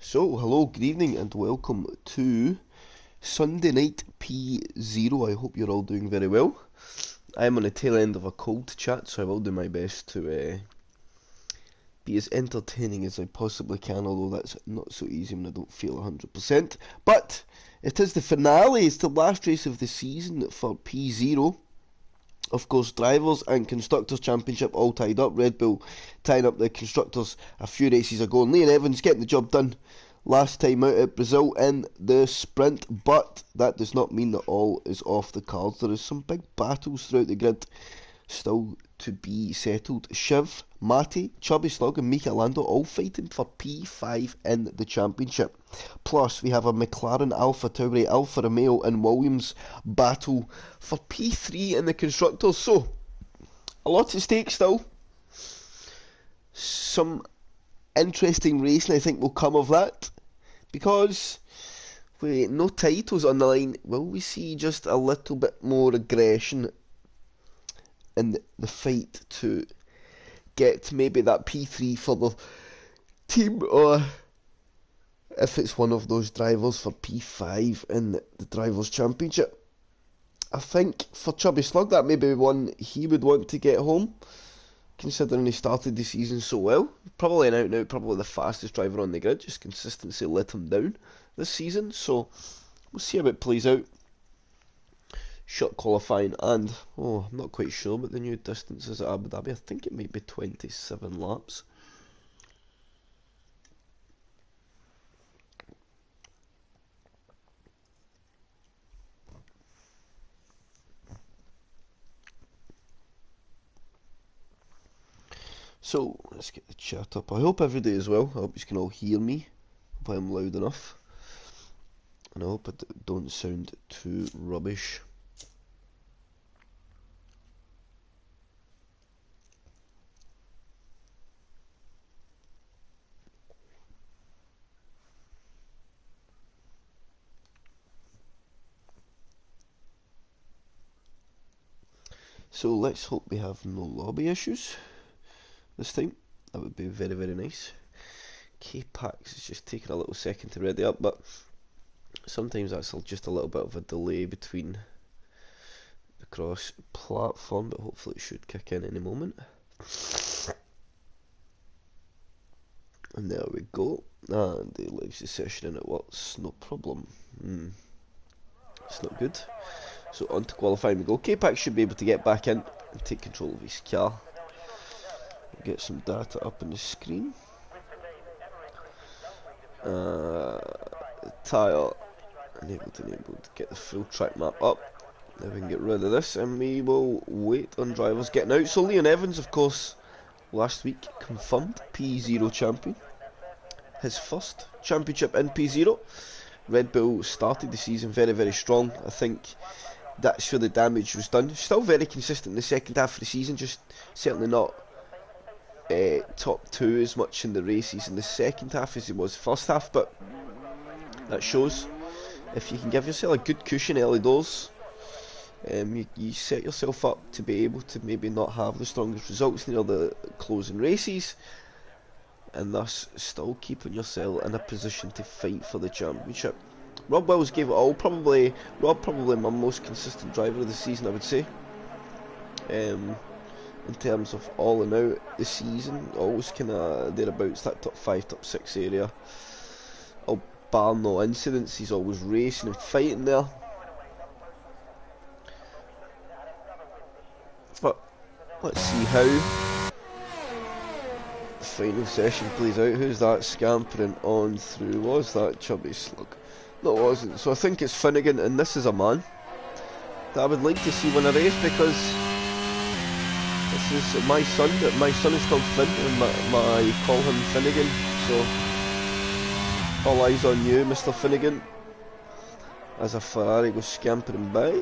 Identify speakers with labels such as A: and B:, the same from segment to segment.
A: So, hello, good evening, and welcome to Sunday Night P0. I hope you're all doing very well. I'm on the tail end of a cold chat, so I will do my best to be as entertaining as I possibly can, although that's not so easy when I don't feel 100%. But it is the finale, it's the last race of the season for P0. Of course, drivers and constructors championship all tied up. Red Bull tying up the constructors a few races ago, and Leon Evans getting the job done last time out at Brazil in the sprint. But that does not mean that all is off the cards. There is some big battles throughout the grid still to be settled. Shiv, Mati, Chubby Slug and Mika Lando all fighting for P5 in the championship. Plus, we have a McLaren, Alpha Tauri, Alfa Romeo and Williams battle for P3 in the constructors. So, a lot at stake still. Some interesting racing I think will come of that. Because with no titles on the line, will we see just a little bit more aggression in the fight to get maybe that P3 for the team, or if it's one of those drivers for P5 in the Drivers' Championship? I think for Chubby Slug that may be one he would want to get home, considering he started the season so well. Probably an out-and-out, probably the fastest driver on the grid, just consistency let him down this season, so we'll see how it plays out. Short qualifying, and I'm not quite sure what the new distance is at Abu Dhabi. I think it might be 27 laps. So let's get the chat up. I hope every day as well. I hope you can all hear me. Hope I'm loud enough, and I hope I don't sound too rubbish. So let's hope we have no lobby issues this time. That would be very, very nice. K-Pax is just taking a little second to ready up, but sometimes that's just a little bit of a delay between the cross platform, but hopefully it should kick in any moment. And there we go. And he leaves the session and it works, no problem. It's not good. So on to qualifying we go. K-Pax should be able to get back in and take control of his car. Get some data up on the screen. Tyre enabled to get the full track map up. Then we can get rid of this and we will wait on drivers getting out. So Leon Evans, of course, last week confirmed P0 champion. His first championship in P0. Red Bull started the season very, very strong. I think that's where the damage was done. Still very consistent in the second half of the season, just certainly not top two as much in the races in the second half as he was first half, but that shows if you can give yourself a good cushion early doors, you set yourself up to be able to maybe not have the strongest results near the closing races, and thus still keeping yourself in a position to fight for the championship. Rob Wells gave it all. Probably my most consistent driver of the season, I would say. In terms of all in out the season, always kind of thereabouts that top 5, top 6 area. Oh, bar no incidents, he's always racing and fighting there. But let's see how the final session plays out. Who's that scampering on through? Was that Chubby Slug? No, it wasn't. So I think it's Finnegan, and this is a man that I would like to see win a race, because this is my son. My son is called Finn, and I call him Finnegan. So all eyes on you, Mr. Finnegan, as a Ferrari goes scampering by.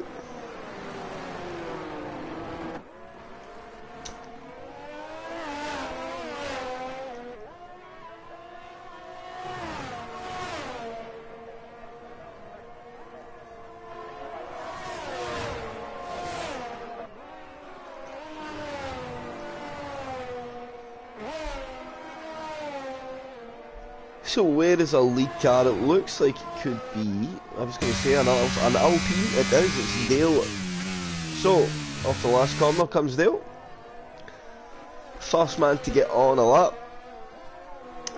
A: So where is a lead car? It looks like it could be, I was going to say an Alpine. It is, it's Dale. So, off the last corner comes Dale. First man to get on a lap.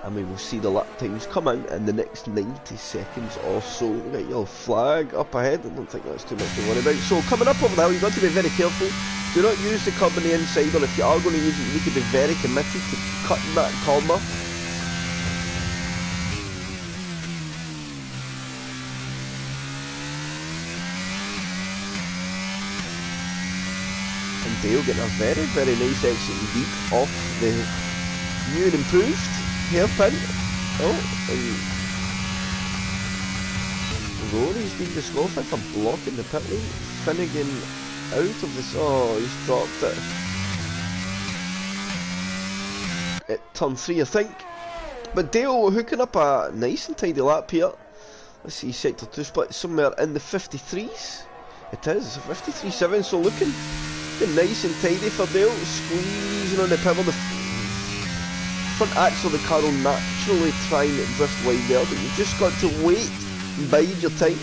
A: And we will see the lap times come in the next 90 seconds or so. Get your flag up ahead. I don't think that's too much to worry about. So coming up over the hill, you've got to be very careful. Do not use the curb on the inside, or if you are going to use it, you need to be very committed to cutting that corner. And Dale getting a very, very nice exit indeed off the new and improved hairpin. Oh, and Rory's been disqualified for blocking the pit lane. Finnegan out of this. Oh, he's dropped it at turn 3, I think. But Dale hooking up a nice and tidy lap here. Let's see, sector 2 split somewhere in the 53s. It is, it's a 53.7, so looking nice and tidy for Dale. Squeezing on the pivot. The front axle of the car will naturally try and drift wide there, but you've just got to wait and bide your time.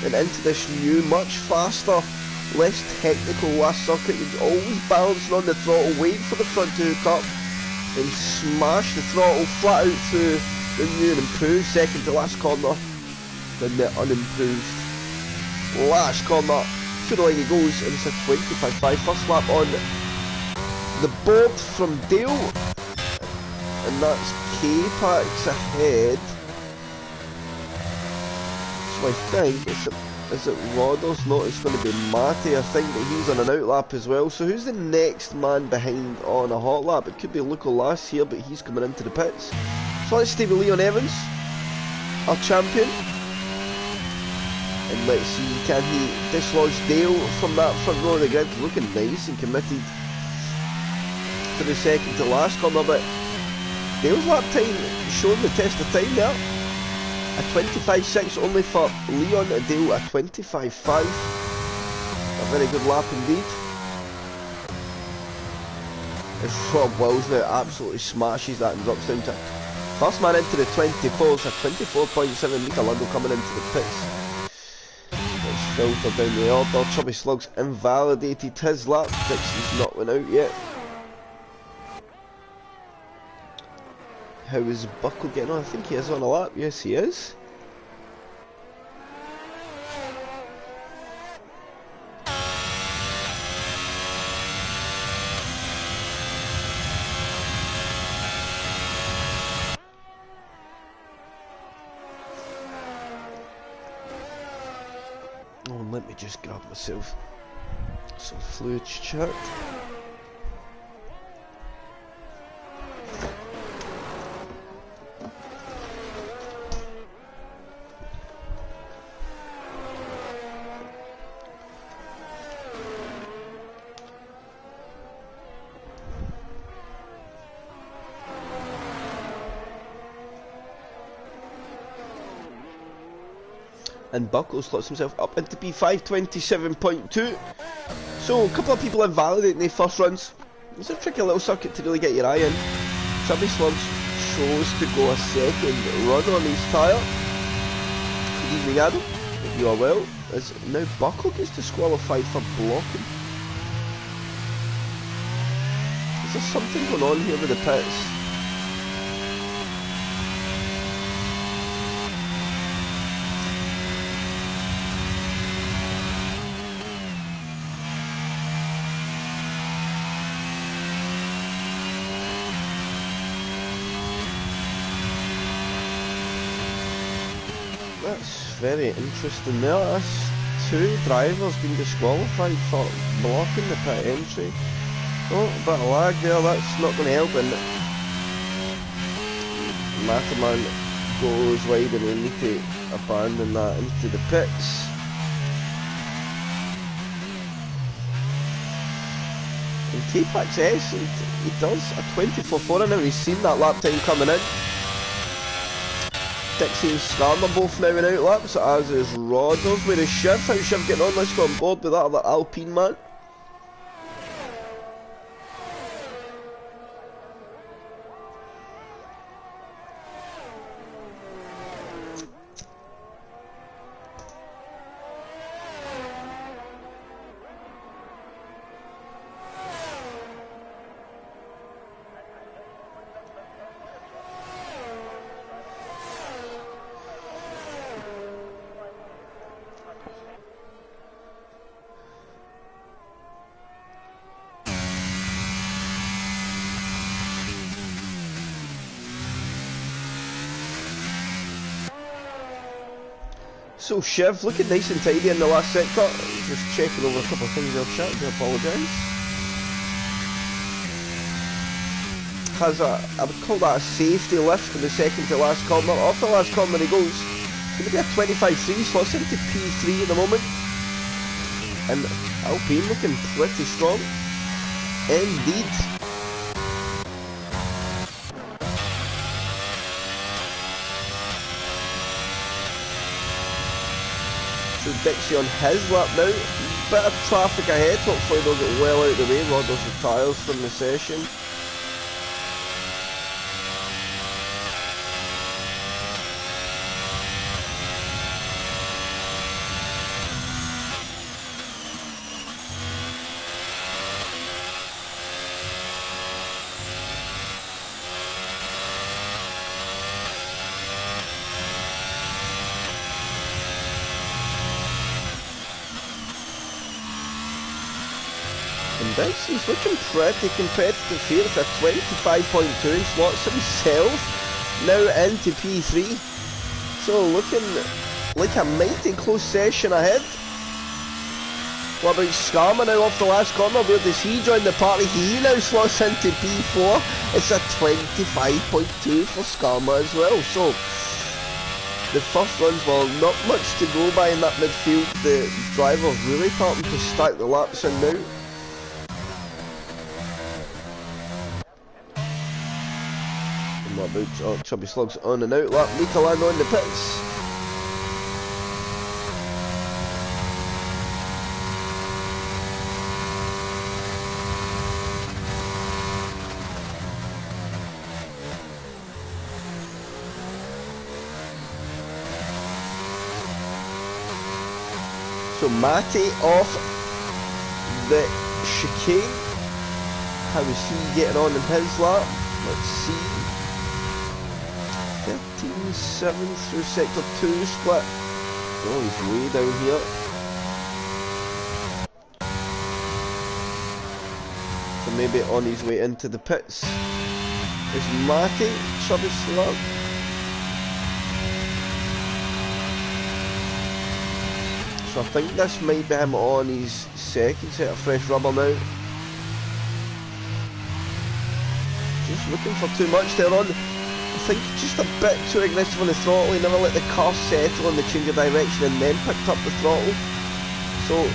A: And into this new, much faster, less technical last circuit, you're always balancing on the throttle, wait for the front to hook up, and smash the throttle flat out through the new and improved second to last corner, then the unimproved last corner. To the line he goes, and it's a 25.5 first lap on the board from Dale, and that's K-Pax ahead. So I think, is it Rodders? No, it's going to be Matty. I think that he's on an out lap as well. So who's the next man behind on a hot lap? It could be Luco Lass here, but he's coming into the pits. So let's stay with Leon Evans, our champion. And let's see, can he dislodge Dale from that front row of the grid? Looking nice and committed to the second to last corner, but Dale's lap time showing the test of time there. A 25.6 only for Leon, Dale a 25.5. A very good lap indeed. As Rob Wills now absolutely smashes that and drops down to first man into the 24s, a 24.7 metre Lando coming into the pits. Let's filter down the order. Chubby Slug's invalidated his lap. Dixon's not went out yet. How is Buckle getting on? I think he is on a lap. Yes, he is. Oh, let me just grab myself some fluid chat. And Buckle slots himself up into P5 27.2. So a couple of people invalidating the first runs. It's a tricky little circuit to really get your eye in. Chubby Slugs chose to go a second run on his tyre. Good evening, Adam. Hope you are well. As now Buckle gets disqualified for blocking. Is there something going on here with the pits? That's very interesting there. That's two drivers being disqualified for blocking the pit entry. Oh, a bit of lag there, that's not going to help, and Matterman goes wide and they need to abandon that into the pits. And K-Pax S, he does a 24.4 now, he's seen that lap time coming in. Dixie and Skarner both now in out laps, as is Rodders. Where is Shiv? How's Shiv getting on? Let's go on board with that other Alpine man. So Shiv, looking nice and tidy in the last sector. Just checking over a couple of things there, chat, I apologise. Has I would call that a safety lift in the second to last corner. Off the last corner he goes. It's going to be a 25-3, slots into P3 at the moment. And Alpine looking pretty strong. Indeed. So Dixie on his lap now. Bit of traffic ahead, hopefully they'll get well out of the way. Rodders retires from the session. He's looking pretty competitive here. It's a 25.2 and slots himself now into P3. So looking like a mighty close session ahead. What about Skarma now off the last corner? Where does he join the party? He now slots into P4. It's a 25.2 for Skarma as well. So the first runs were not much to go by in that midfield. The driver's really starting to stack the laps in now. What about Chubby Slugs on and out lap, Mikalan on the pits. So Matty off the chicane. How is he getting on in his lap? Let's see. 15-7 through sector 2 split. Oh, he's way down here. So maybe on his way into the pits. There's Matty, Chubby Slug. So I think this might be him on his second set of fresh rubber now. Just looking for too much there on. I think just a bit too aggressive on the throttle. He never let the car settle on the change of direction and then picked up the throttle. So,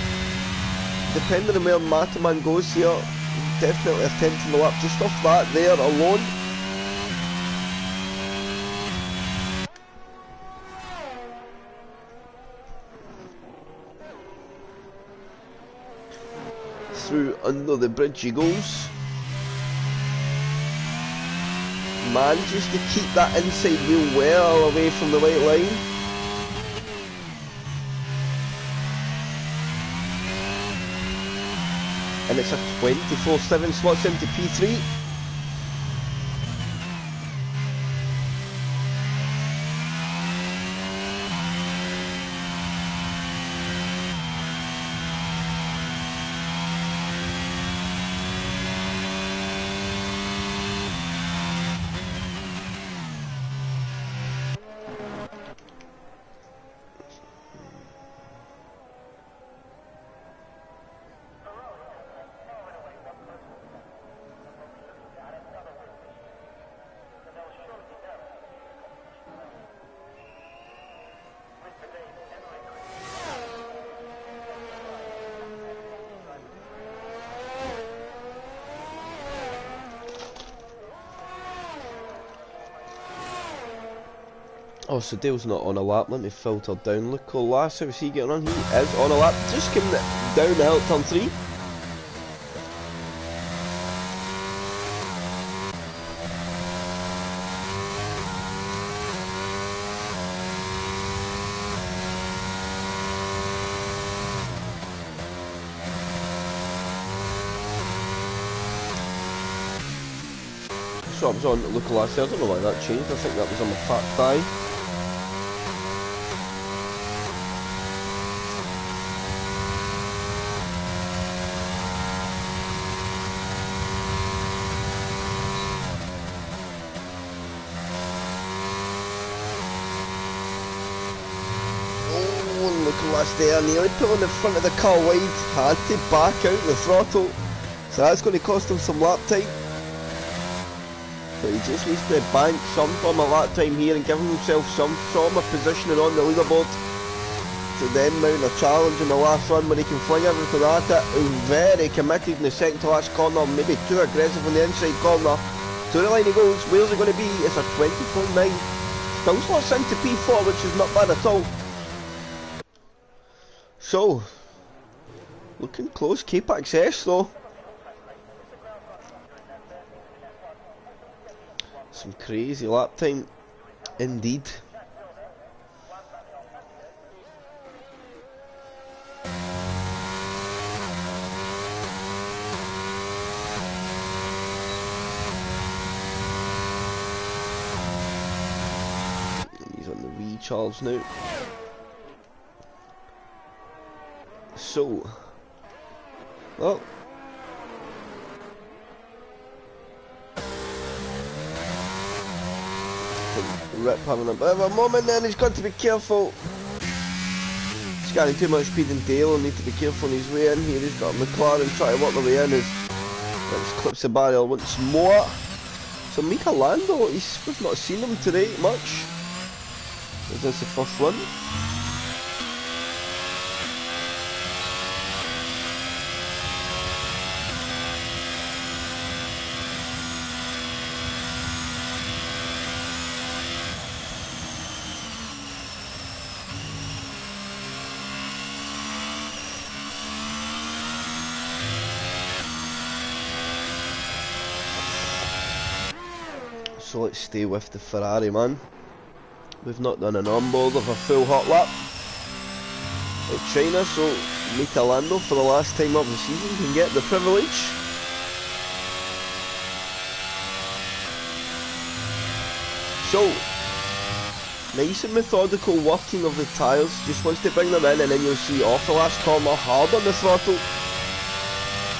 A: depending on where Mataman goes here, definitely a 10th in the lap just off that there alone. Through under the bridge he goes. Manages to keep that inside wheel well away from the white line. And it's a 24-7 slots into P3. Oh, so Dale's not on a lap. Let me filter down. Look, Colas, how's he getting on? He is on a lap. Just coming down the hill at turn 3. So I was on local last year. I don't know why that changed. I think that was on my fat thigh. Local last there, nearly pulling the front of the car wide, had to back out the throttle, so that's going to cost him some lap time. So he just needs to bank some form of lap time here and give himself some form of positioning on the leaderboard to then mount a challenge in the last run when he can fling everything at it. Very committed in the second to last corner, maybe too aggressive on the inside corner. To the line he goes. Where's it going to be? It's a 20.9. Still slots into P4, which is not bad at all. So, looking close. K-Pax S though. Some crazy lap time indeed. He's on the recharge now. So, well, Rip having a bit of a moment then, he's got to be careful. He's carrying too much speed in Dale, he'll need to be careful on his way in here. He's got a McLaren trying to work the way in as let's clips the barrier once more. So Mika Lando, we've not seen him today much. Is this the first run? So let's stay with the Ferrari, man. We've not done an onboard of a full hot lap at China, so Mika Lando for the last time of the season can get the privilege. So, nice and methodical working of the tyres, just wants to bring them in and then you'll see off the last corner, hard on the throttle.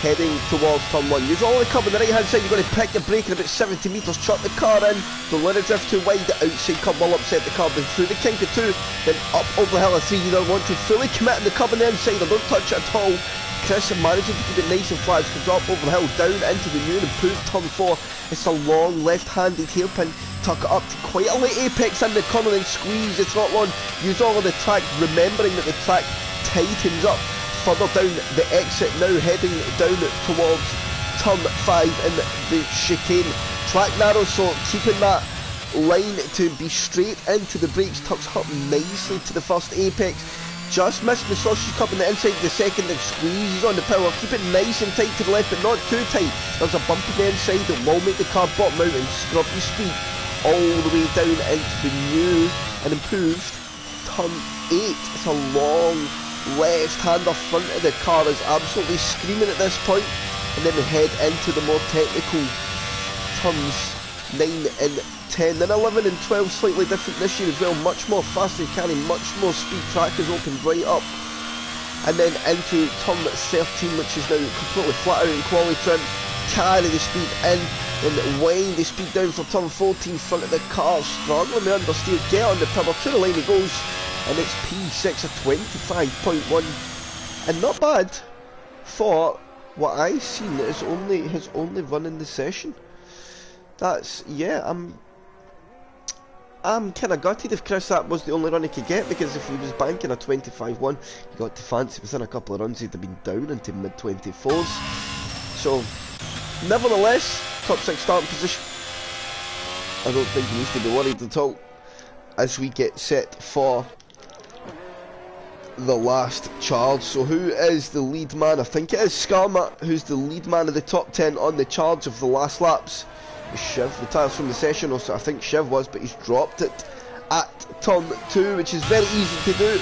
A: Heading towards turn 1. Use all the curb on the right hand side, you're going to pick your brake in about 70 metres, chuck the car in, don't let it drift too wide, the outside curb will upset the curb, and through the kink of 2, then up over the hill of 3, you don't want to fully commit on the curb on the inside, or don't touch it at all. Chris managing to keep it nice and flat, as you can drop over the hill, down into the new and improved turn 4, it's a long left-handed hairpin, tuck it up to quite a late apex in the corner, then squeeze the throttle on, use all of the track, remembering that the track tightens up. Further down the exit now, heading down towards turn 5 in the chicane. Track narrow, so keeping that line to be straight into the brakes, tucks up nicely to the first apex. Just missed the sausage cup on the inside of the second and squeezes on the power. Keep it nice and tight to the left, but not too tight. There's a bump on the inside that will make the car bottom out and scrub the speed all the way down into the new and improved turn 8. It's a long left-hander front of the car is absolutely screaming at this point, and then we head into the more technical turns 9 and 10. Then 11 and 12 slightly different this year as well, much more faster, carrying much more speed. Track is opened right up, and then into turn 13, which is now completely flat out in quality trim. Carry the speed in and wind the speed down for turn 14. Front of the car struggling with understeer, get on the power, to the line it goes. And it's P6 at 25.1, and not bad for what I've seen is his only run in the session. That's, yeah, I'm kind of gutted if Chris that was the only run he could get, because if he was banking a 25.1, he got to fancy within a couple of runs he'd have been down into mid-24s. So, nevertheless, top 6 starting position. I don't think he needs to be worried at all as we get set for the last charge. So who is the lead man? I think it is Skarma who's the lead man of the top 10 on the charge of the last laps. Shiv retires from the session, also I think Shiv was, but he's dropped it at turn 2, which is very easy to do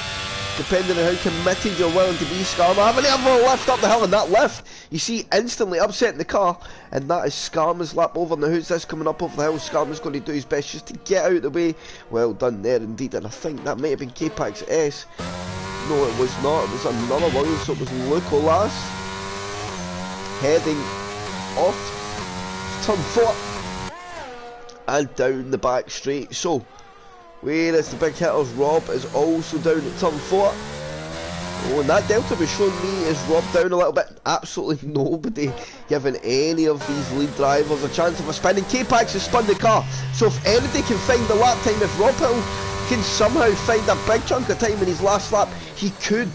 A: depending on how committed you're willing to be. Skarma having a lift up the hill, and that lift you see instantly upsetting the car, and that is Skarma's lap over. Now who's this coming up over the hill? Skarma's going to do his best just to get out of the way. Well done there indeed, and I think that might have been K-Pax S. No, it was not. It was another one, so it was Luco last. Heading off turn 4 and down the back straight. So, where is the big hitters? Rob is also down at turn 4. Oh, and that delta was showing me is Rob down a little bit. Absolutely nobody giving any of these lead drivers a chance of a spin. And K-Pax has spun the car. So if anybody can find the lap time, if Rob Hill can somehow find a big chunk of time in his last lap, he could,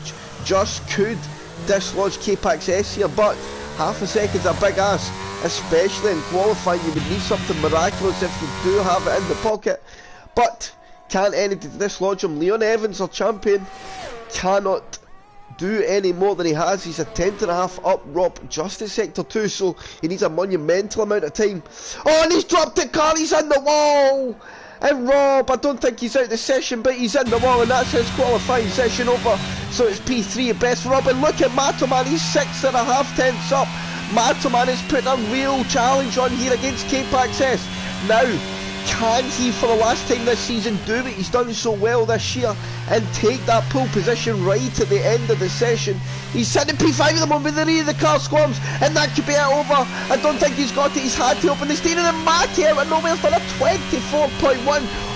A: just could, dislodge K-Pax S here. But half a second's a big ask, especially in qualifying. You would need something miraculous if you do have it in the pocket. But can't anybody dislodge him. Leon Evans, our champion, cannot do any more than he has. He's a tenth and a half up Rob just in sector 2, so he needs a monumental amount of time. Oh, and he's dropped the car, he's in the wall! And Rob, I don't think he's out the session, but he's in the wall, and that's his qualifying session over. So it's P3 at best for Rob. And look at Matoman, he's 6.5 tenths up. Matoman has put a real challenge on here against K-Pax S. Now, can he, for the last time this season, do what he's done so well this year and take that pole position right at the end of the session? He's sitting P5 at the moment, the rear of the car squirms, and that could be it over. I don't think he's got it. He's had to open the steering, and Matty out of nowhere's done a 24.1.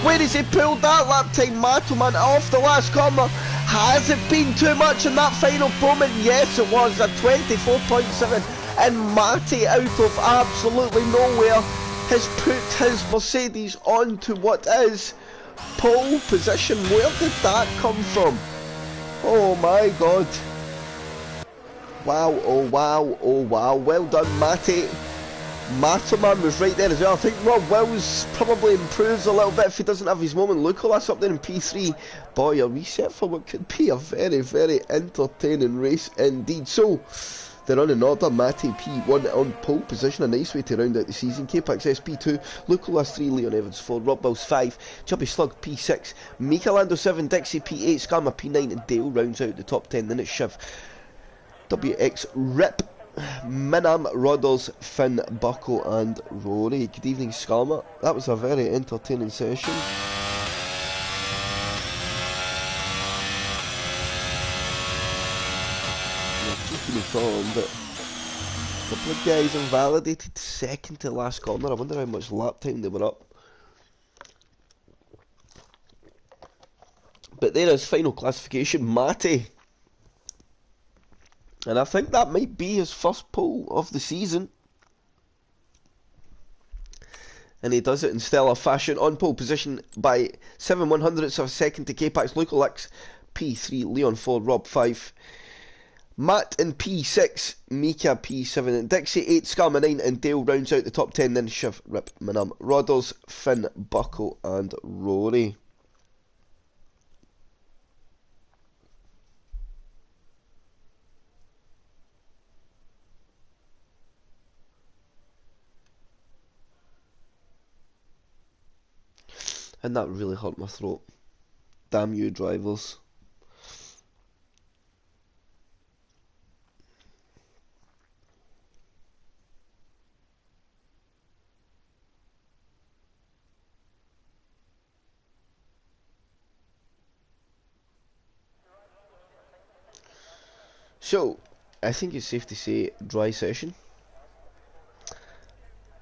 A: Where has he pulled that lap time? Matoman off the last corner. Has it been too much in that final moment? Yes, it was a 24.7, and Matty out of absolutely nowhere has put his Mercedes on to what is pole position. Where did that come from? Oh my god. Wow, oh wow, oh wow. Well done, Matty. Matoman was right there as well. I think Rob Wills probably improves a little bit if he doesn't have his moment. Look at us up there in P3. Boy, a reset for what could be a very, very entertaining race indeed. So, they're on in order. Matty P1 on pole position, a nice way to round out the season. K-Pax SP2, Lucolas 3, Leon Evans 4, Rob Bills 5, Chubby Slug P6, Michelando 7, Dixie P8, Skarma P9, and Dale rounds out the top 10. Then it's Shiv, WX Rip, Minam, Rodders, Finn, Buckle, and Rory. Good evening, Skarma. That was a very entertaining session. But a couple of guys invalidated second to last corner. I wonder how much lap time they were up. But there is final classification, Matty. And I think that might be his first pole of the season. And he does it in stellar fashion. On pole position by 7/100ths of a second to K-Pax, Lucolix P3, Leon 4, Rob 5. Matt in P6, Mika P7, and Dixie 8, Skarma 9, and Dale rounds out the top 10. Then Shiv, Rip, Minam, Rodders, Finn, Buckle, and Rory. And that really hurt my throat. Damn you, drivers. So, I think it's safe to say dry session.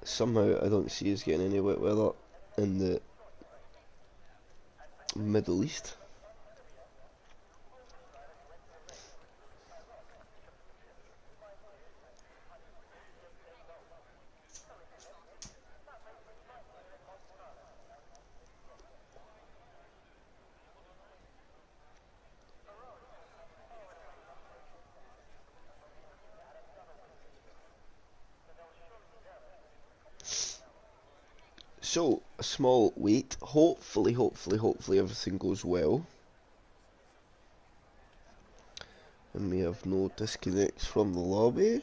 A: Somehow I don't see us getting any wet weather in the Middle East. So, a small wait. Hopefully everything goes well. And we have no disconnects from the lobby.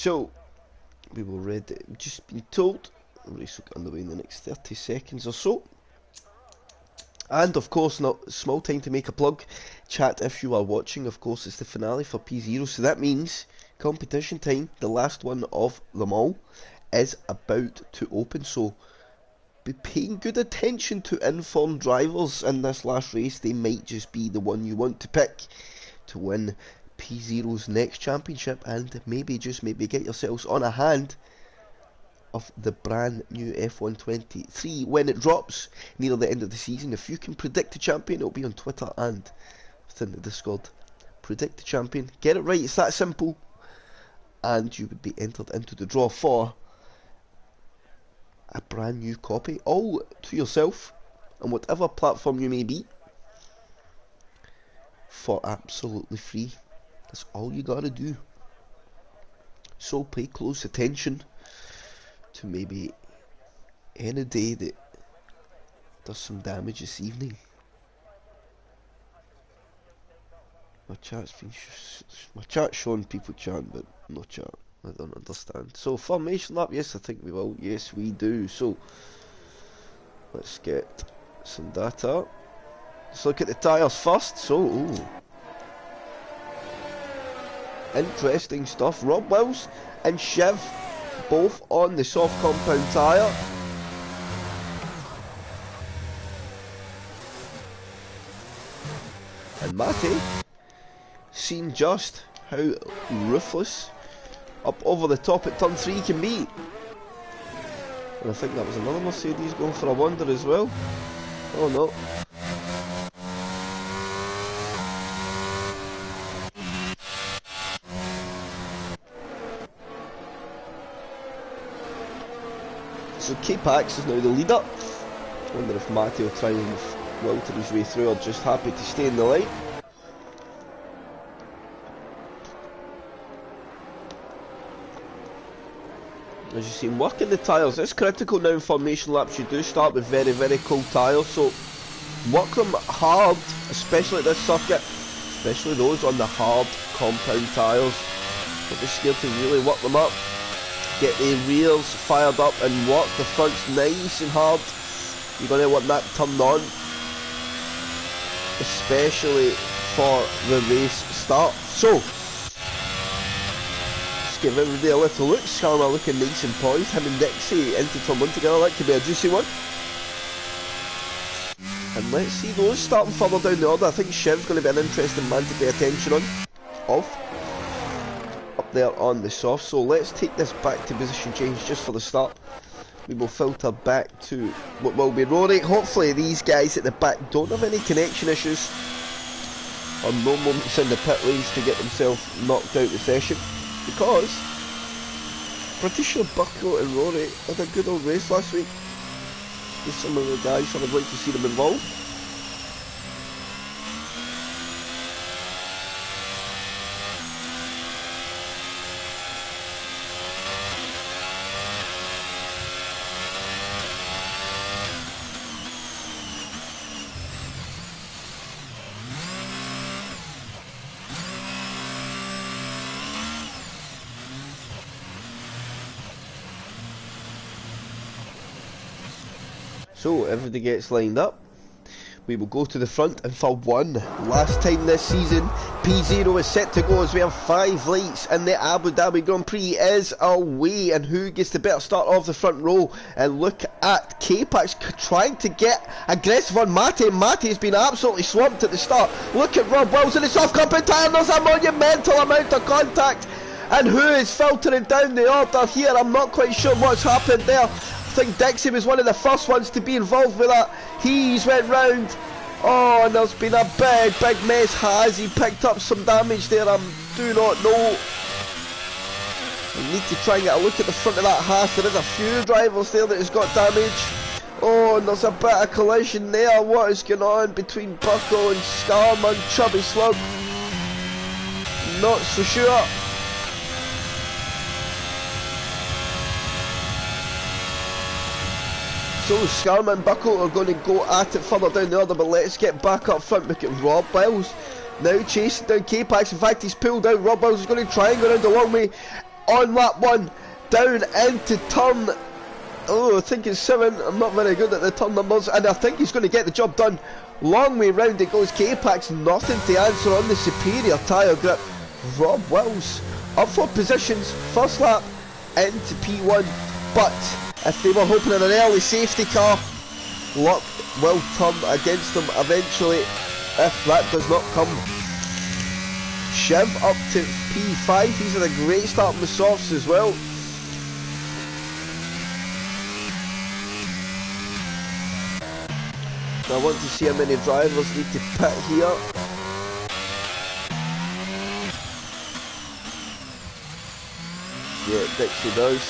A: So, we will read it. Just been told the race will get underway in the next 30 seconds or so. And of course, not small time to make a plug. Chat, if you are watching, of course, it's the finale for P0. So that means competition time, the last one of them all, is about to open. So be paying good attention to informed drivers in this last race. They might just be the one you want to pick to win P0's next championship, and maybe, just maybe, get yourselves on a hand of the brand new F123 when it drops near the end of the season. If you can predict the champion, it'll be on Twitter and within the Discord. Predict the champion, get it right, it's that simple, and you would be entered into the draw for a brand new copy, all to yourself on whatever platform you may be, for absolutely free. That's all you gotta do. So pay close attention to maybe any day that does some damage this evening. My chat's showing people chatting, but no chat. I don't understand. So formation lap, yes, I think we will. Yes, we do. So let's get some data. Let's look at the tyres first. So, ooh, interesting stuff. Rob Wills and Shiv both on the soft compound tyre. And Matty seen just how ruthless up over the top at turn 3 can be. And I think that was another Mercedes going for a wander as well. Oh no. So K-Pax is now the leader. I wonder if Matty will try and welter his way through, or just happy to stay in the line. As you see him working the tyres, it's critical now in formation laps. You do start with very, very cold tyres, so work them hard, especially at this circuit, especially those on the hard compound tyres. Don't be scared to really work them up. Get the rears fired up and work the fronts nice and hard. You're going to want that turned on, especially for the race start. So, let's give everybody a little look. Skarma looking nice and poised. Him and Dixie into turn 1 together. That could be a juicy one. And let's see those starting further down the order. I think Shiv's going to be an interesting man to pay attention on. Up there on the soft. So let's take this back to position change just for the start. We will filter back to what will be Rory. Hopefully these guys at the back don't have any connection issues or no moments in the pit lanes to get themselves knocked out the session, because pretty sure Bucko and Rory had a good old race last week with some of the guys, so I'd like to see them involved. So everybody gets lined up. We will go to the front, and for one last time this season, P0 is set to go as we have 5 lights, and the Abu Dhabi Grand Prix is away. And who gets the better start off the front row? And look at K-Pax trying to get aggressive on Matty. Matty has been absolutely swamped at the start. Look at Rob Wills in the soft compound tyre. There's a monumental amount of contact. And who is filtering down the order here? I'm not quite sure what's happened there. I think Dixie was one of the first ones to be involved with that. He's went round. Oh, and there's been a big mess. Has he picked up some damage there? I do not know. We need to try and get a look at the front of that Haas. There is a few drivers there that has got damage. Oh, and there's a bit of collision there. What is going on between Bucko and Scarman? Chubby Slug? Not so sure. So Skarma and Buckle are going to go at it further down the order, but let's get back up front. Look at Rob Wills now chasing down K-Pax. In fact, he's pulled out. Rob Wills is going to try and go around the long way. on lap 1, down into turn, oh, I think it's 7, I'm not very good at the turn numbers, and I think he's going to get the job done. Long way round it goes, K-Pax, nothing to answer on the superior tyre grip. Rob Wills up for positions, first lap into P1, but if they were hoping in an early safety car, luck will turn against them eventually if that does not come. Shiv up to P5, he's had a great start on the softs as well. I want to see how many drivers need to pit here. Yeah, Dixie does.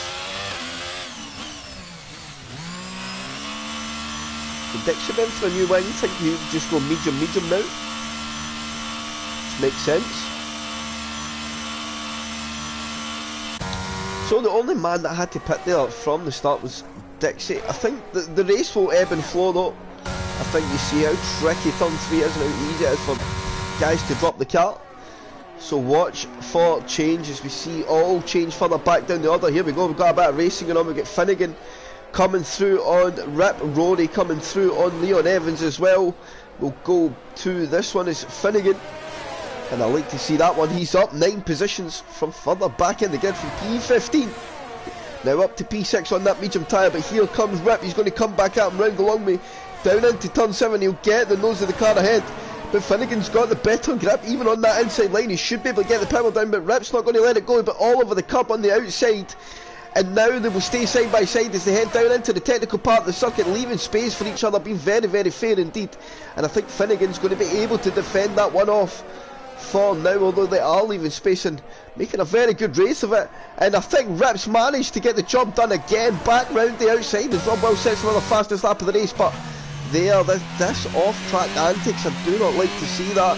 A: So Dixie went for a new wing, think you just go medium now? Which makes sense. So the only man that had to pit there from the start was Dixie. I think the race will ebb and flow though. I think you see how tricky turn 3 is and how easy it is for guys to drop the car. So watch for change as we see all change further back down the order. Here we go, we've got a bit of racing going on. We've got Finnegan coming through on Rip, Rory coming through on Leon Evans as well. We'll go to this one is Finnegan, and I like to see that one. He's up 9 positions from further back in the grid from P15. Now up to P6 on that medium tyre, but here comes Rip. He's going to come back up and round the long way. Down into turn 7, he'll get the nose of the car ahead. But Finnegan's got the better grip, even on that inside line. He should be able to get the power down, but Rip's not going to let it go. But all over the curb on the outside. And now they will stay side by side as they head down into the technical part of the circuit, leaving space for each other, being very, very fair indeed. And I think Finnegan's going to be able to defend that one off for now, although they are leaving space and making a very good race of it. And I think Rip's managed to get the job done again, back round the outside as Rob Wells sets another fastest lap of the race. But there, this off-track antics, I do not like to see that.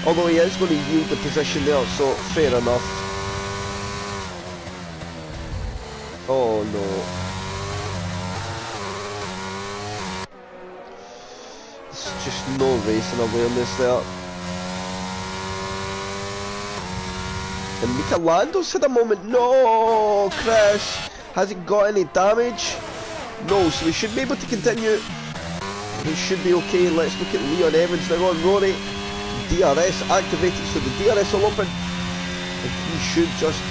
A: Although he is going to yield the position there, so fair enough. Oh no. There's just no racing awareness there. And Michelando's had a moment. No, Chris. Has it got any damage? No, so we should be able to continue. We should be okay. Let's look at Leon Evans now on Rory. DRS activated, so the DRS will open. And he should just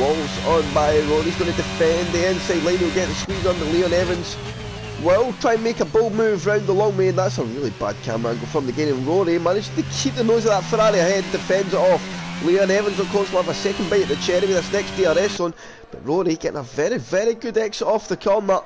A: walls on by. Rory's going to defend the inside line. He'll get the squeeze on the Leon Evans. Will try and make a bold move round the long way, and that's a really bad camera angle from the game. And Rory managed to keep the nose of that Ferrari ahead, defends it off. Leon Evans, of course, will have a second bite at the cherry with this next DRS on. But Rory getting a very, very good exit off the corner.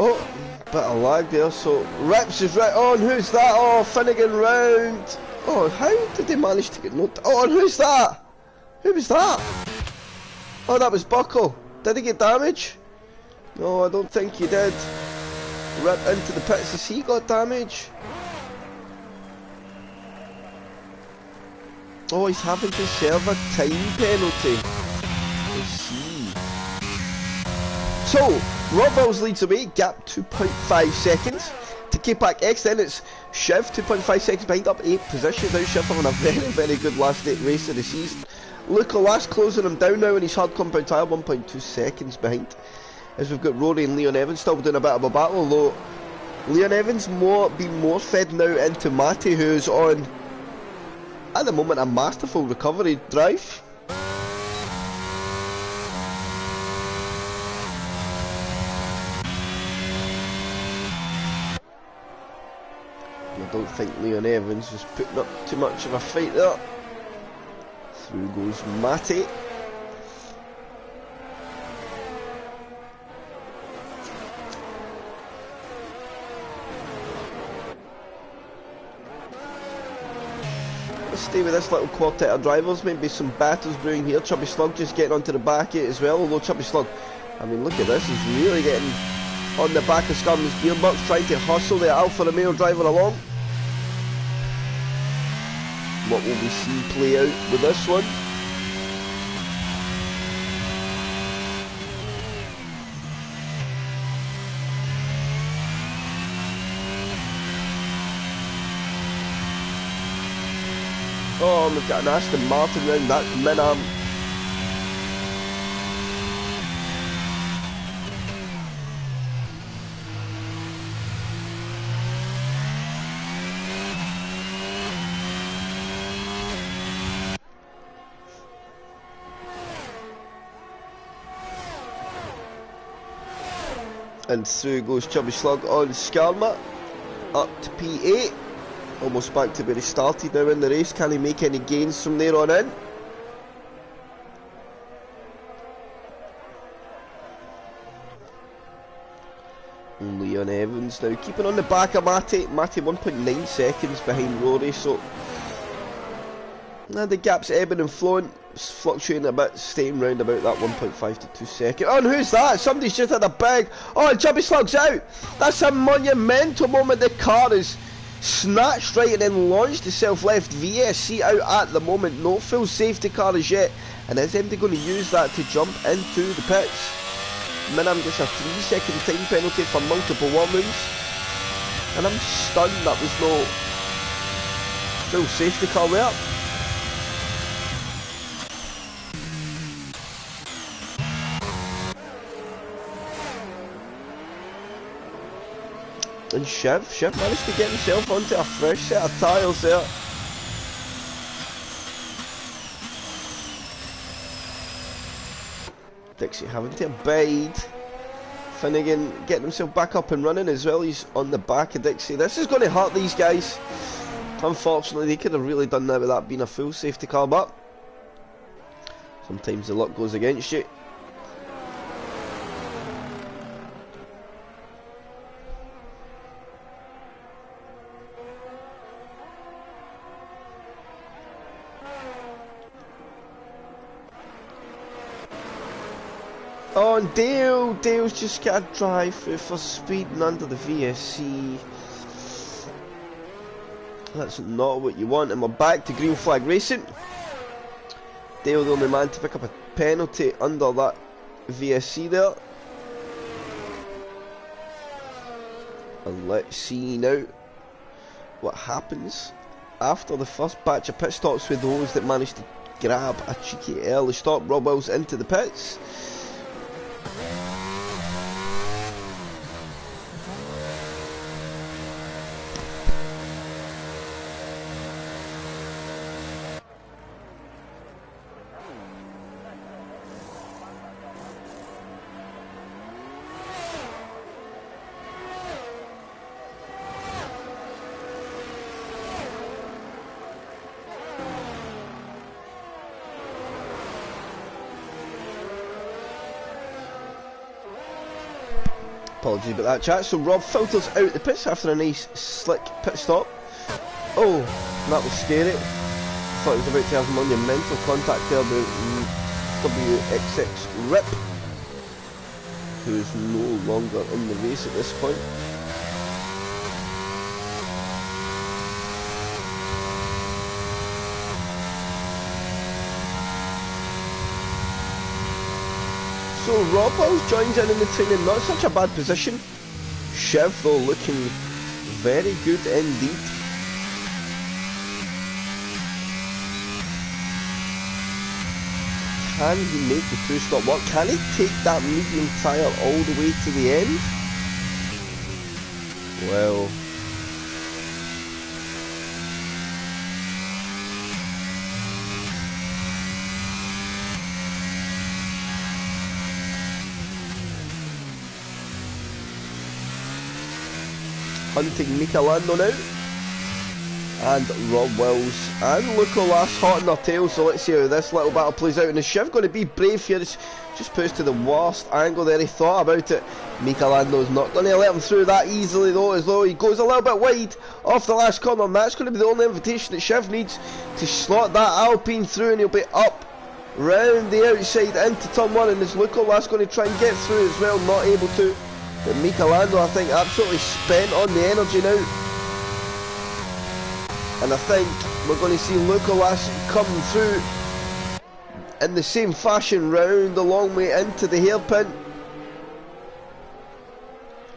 A: Oh, bit of lag there, so Rips is right on. Who's that? Oh, Finnegan round. Oh, how did they manage to get no... Oh, and who's that? Who was that? Oh, that was Buckle. Did he get damage? No, I don't think he did. Rip into the pits. Has he got damage? Oh, he's having to serve a time penalty. I see. So, Rob Wells leads away, gap 2.5 seconds. To K-Pac X, then it's Shiv, 2.5 seconds behind, up 8 positions. Now Shiv having a very, very good last 8 race of the season. Luca last closing him down now in his hard compound tyre, 1.2 seconds behind. As we've got Rory and Leon Evans still doing a bit of a battle, although Leon Evans being more fed now into Matty, who's on, at the moment, a masterful recovery drive. I don't think Leon Evans was putting up too much of a fight there. Through goes Matty. stay with this little quartet of drivers. Maybe some battles brewing here. Chubby Slug just getting onto the back of it as well. Although Chubby Slug, I mean, look at this. He's really getting on the back of Scum's gearbox, trying to hustle the Alfa Romeo driver along. What will we see play out with this one? Oh, we've got an Aston Martin round, that's mid-arm. And through goes Chubby Slug on Skarma, up to P8. Almost back to where he started now in the race. Can he make any gains from there on in? Leon Evans now keeping on the back of Matty. Matty 1.9 seconds behind Rory, so the gap's ebbing and flowing, fluctuating a bit, staying round about that 1.5 to 2 seconds. Oh, and who's that? Somebody's just had a big... Oh, and Chubby Slug's out! That's a monumental moment. The car is snatched right and then launched itself left. VSC out at the moment, no full safety car as yet, and is MD going to use that to jump into the pits? Minam gets a 3-second time penalty for multiple warnings, and I'm stunned that was no full safety car there. And Shiv managed to get himself onto a fresh set of tyres there. Dixie having to abide. Finnegan getting himself back up and running as well. He's on the back of Dixie. This is going to hurt these guys. Unfortunately, they could have really done that with that being a full safety car, but sometimes the luck goes against you. Oh, and Dale's just got a drive through for speeding under the VSC. That's not what you want, and we're back to green flag racing. Dale the only man to pick up a penalty under that VSC there. And let's see now what happens after the first batch of pit stops with those that managed to grab a cheeky early stop. Rob Wells into the pits. Apologies about that, chat. So Rob filters out the pits after a nice slick pit stop. Oh, that was scary. Thought he was about to have monumental contact there with WXX Rip, who is no longer in the race at this point. So Rob Wells joins in the training, not such a bad position. Shiv though looking very good indeed. Can he make the two-stop work? Can he take that medium tyre all the way to the end? Well, hunting Michelando now. And Rob Wills and Luco last hot in their tails, so let's see how this little battle plays out. And is Shiv going to be brave here? It's just pushed to the worst angle there. He thought about it. Michelando's not going to let him through that easily though, as though he goes a little bit wide off the last corner, and that's going to be the only invitation that Shiv needs to slot that Alpine through, and he'll be up round the outside into turn 1, and is Luco last going to try and get through as well, not able to. But Michelando, I think, absolutely spent on the energy now. And I think we're going to see Lucolas come through in the same fashion, round the long way into the hairpin.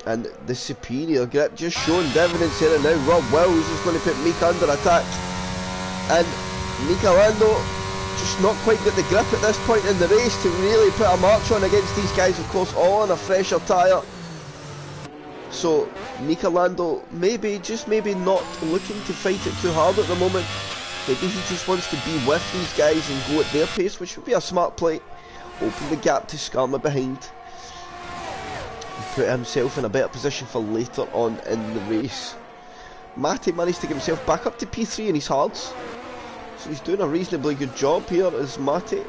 A: And the superior grip just showing evidence here, and now Rob Wills is going to put Mika under attack. And Michelando just not quite got the grip at this point in the race to really put a march on against these guys, of course, all on a fresher tyre. So Michelando maybe, just maybe not looking to fight it too hard at the moment. Maybe he just wants to be with these guys and go at their pace, which would be a smart play. Open the gap to Skarma behind. And put himself in a better position for later on in the race. Matty managed to get himself back up to P3 in his hards. So he's doing a reasonably good job here as Matty.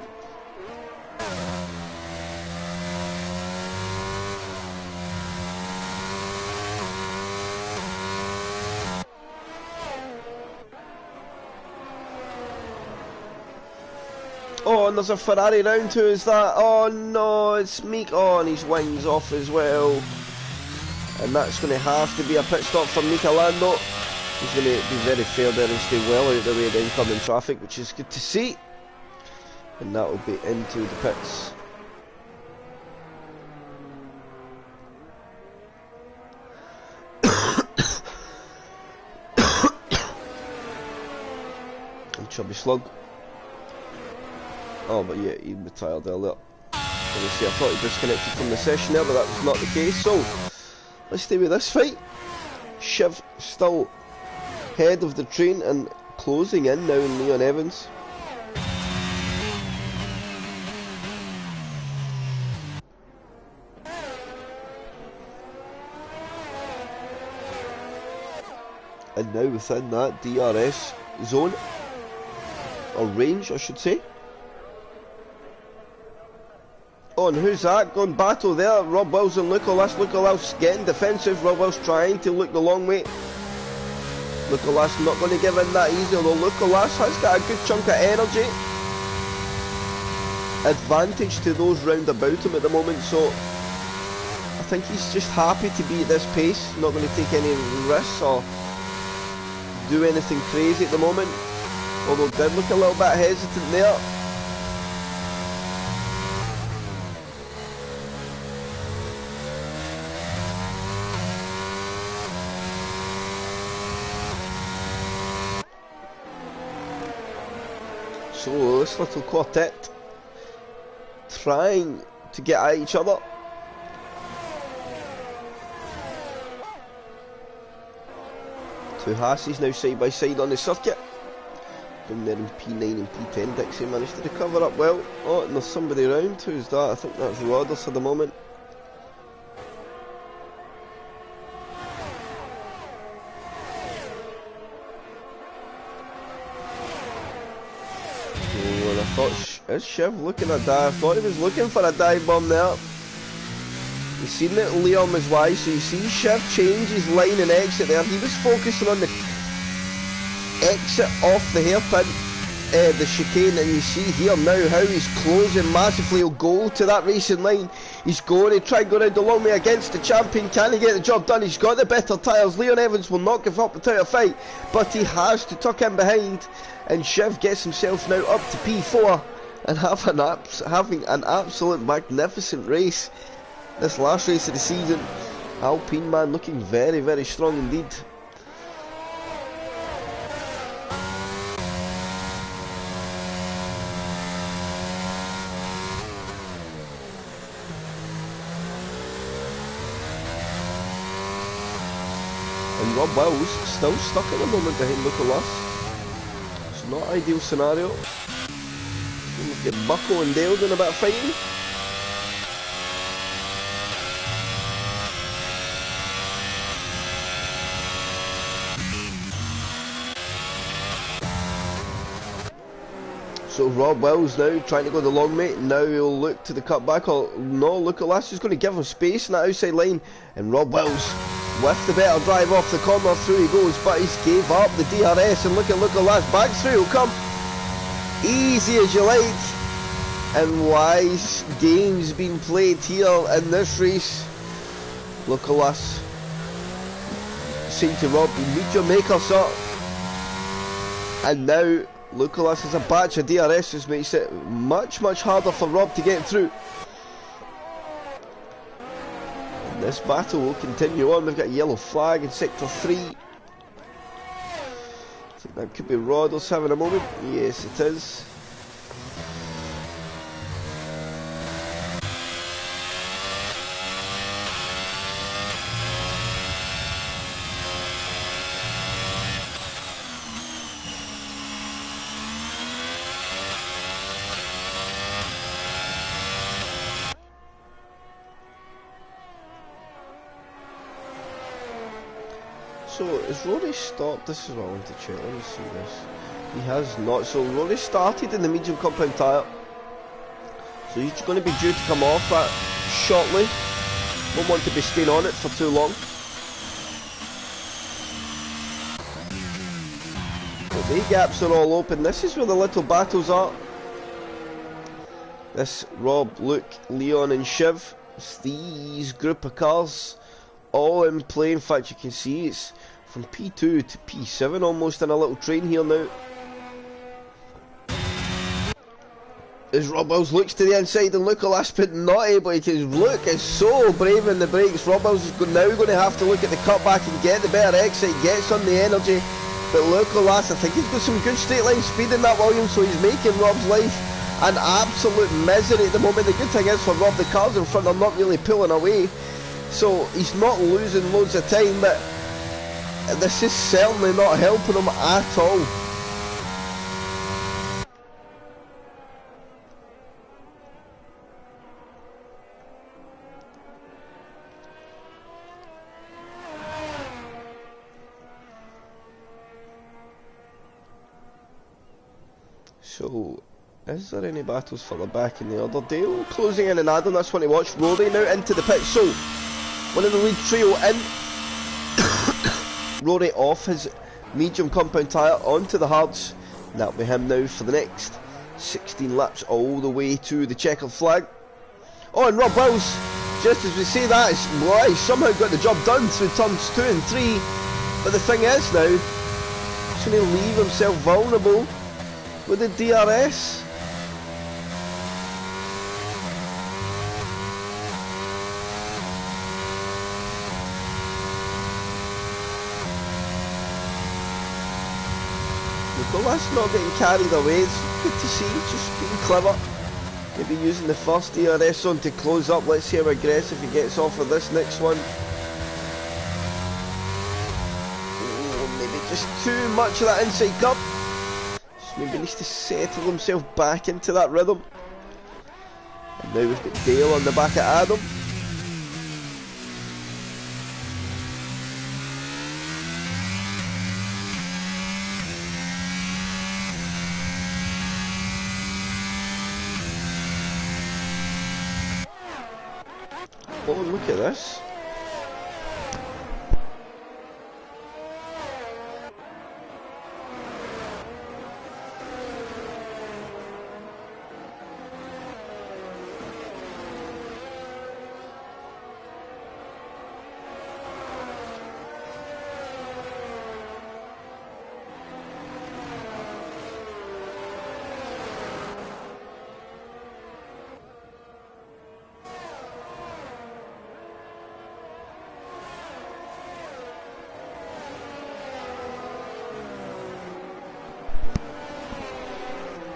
A: Oh, and there's a Ferrari round, who is that? Oh no, it's Meek. Oh, and his wings off as well. And that's going to have to be a pit stop for Michelando. He's going to be very fair there and stay well out of the way of the incoming traffic, which is good to see. And that will be into the pits. And Chubby Slug. Oh, but yeah, he retired earlier. Obviously, I thought he disconnected from the session there, but that was not the case. So, let's stay with this fight. Shiv still head of the train and closing in now in Leon Evans. And now within that DRS zone, or range I should say. Oh, and who's that? Going battle there. Rob Wills and Lucolas. Lucolas getting defensive. Rob Wills trying to look the long way. Lucolas not going to give in that easy, although Lucolas has got a good chunk of energy. Advantage to those round about him at the moment, so I think he's just happy to be at this pace. Not going to take any risks or do anything crazy at the moment. Although did look a little bit hesitant there. So this little quartet trying to get at each other. Two Hassies now side by side on the circuit. Down there in P9 and P10, Dixie managed to recover up well. Oh, and there's somebody around. Who's that? I think that's Rodgers for the moment. Is Shiv looking at that? I thought he was looking for a dive bomb there. You've seen it, Liam is why, so you see Shiv change his line and exit there. He was focusing on the exit off the hairpin, the chicane, and you see here now how he's closing massively. He'll go to that racing line. He's going to try and go around the long way against the champion. Can he get the job done? He's got the better tyres. Leon Evans will not give up without a fight, but he has to tuck in behind, and Shiv gets himself now up to P4 and having an absolute magnificent race. This last race of the season, Alpine man looking very, very strong indeed. And Rob Wills still stuck at the moment behind Lucolas. It's not an ideal scenario. We'll get Bucko and Dale doing a bit of fighting. So Rob Wells now trying to go the long mate. Now he'll look to the cutback. Oh no, look at Lass is going to give him space in that outside line. And Rob Wells with the better drive off the corner, through he goes. But he's gave up the DRS, and look at Lass back through. He'll come easy as you like. And wise games being played here in this race. Look at Lass saying to Rob, you need your maker, sir. And now Lucalas has a batch of DRS, which makes it much harder for Rob to get through. And this battle will continue on. We've got a yellow flag in sector 3. I think that could be Roddles having a moment. Yes, it is. So, has Rory stopped? This is what I want to check. Let me see this. He has not. So, Rory started in the medium compound tyre. So, he's going to be due to come off that shortly. Won't want to be staying on it for too long. But the gaps are all open. This is where the little battles are. This Rob, Luke, Leon and Shiv. It's these group of cars all in play. In fact, you can see it's from P2 to P7 almost in a little train here now. As Rob Wells looks to the inside and Luke last but not able, because Luke is so brave in the brakes. Rob Wells is now going to have to look at the cutback and get the better exit, gets on the energy. But Luke last, I think he's got some good straight line speed in that Williams, so he's making Rob's life an absolute misery at the moment. The good thing is for Rob, the cars in front are not really pulling away. So he's not losing loads of time, but this is certainly not helping him at all. So, is there any battles further back in the order? Dale closing in and Adam, that's one to watch. Rory now into the pit. So, one of the lead trio in. Rory off his medium compound tyre onto the hards. And that'll be him now for the next 16 laps all the way to the checkered flag. Oh, and Rob Wells, just as we say that, he's somehow got the job done through turns 2 and 3. But the thing is now, he's going to leave himself vulnerable with the DRS. Nicolas not getting carried away. It's good to see, just being clever. Maybe using the first DRS zone to close up. Let's see how aggressive he gets off of this next one. Oh, maybe just too much of that inside curb. Just maybe needs to settle himself back into that rhythm. And now we've got Dale on the back of Adam. Oh, look at this.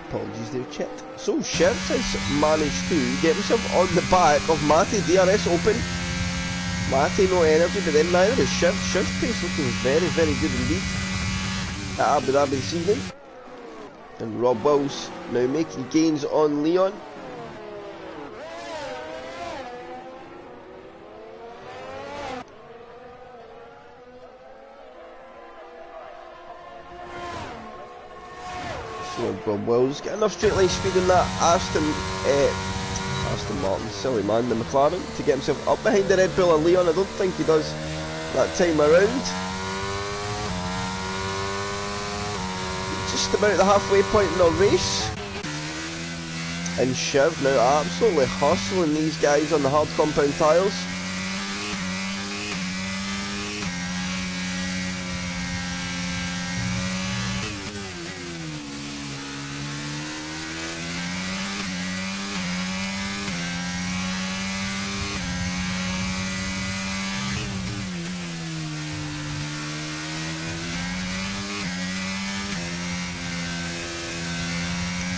A: Apologies there, chat. So Shiv has managed to get himself on the back of Matty. DRS open. Matty no energy, but then neither is Shiv. Shiv's pace looking very good indeed at Abu Dhabi this evening. And Rob Wells now making gains on Leon. Rob Wells get enough straight line speed in that Aston Martin, silly man, the McLaren, to get himself up behind the Red Bull and Leon. I don't think he does that time around. Just about the halfway point in the race. And Shiv now absolutely hustling these guys on the hard compound tyres.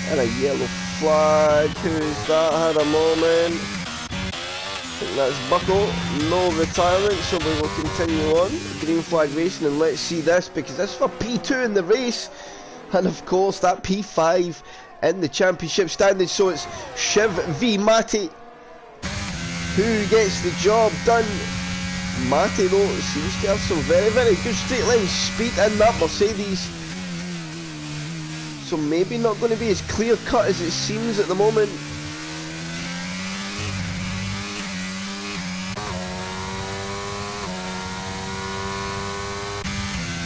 A: And a yellow flag, who's that? Had a moment. I think that's Buckle, no retirement, so we will continue on. Green flag racing, and let's see this, because this is for P2 in the race. And of course that P5 in the championship standing, so it's Shiv v Matty. Who gets the job done? Matty though seems to have some very, very good straight line speed in that Mercedes. So maybe not going to be as clear cut as it seems at the moment.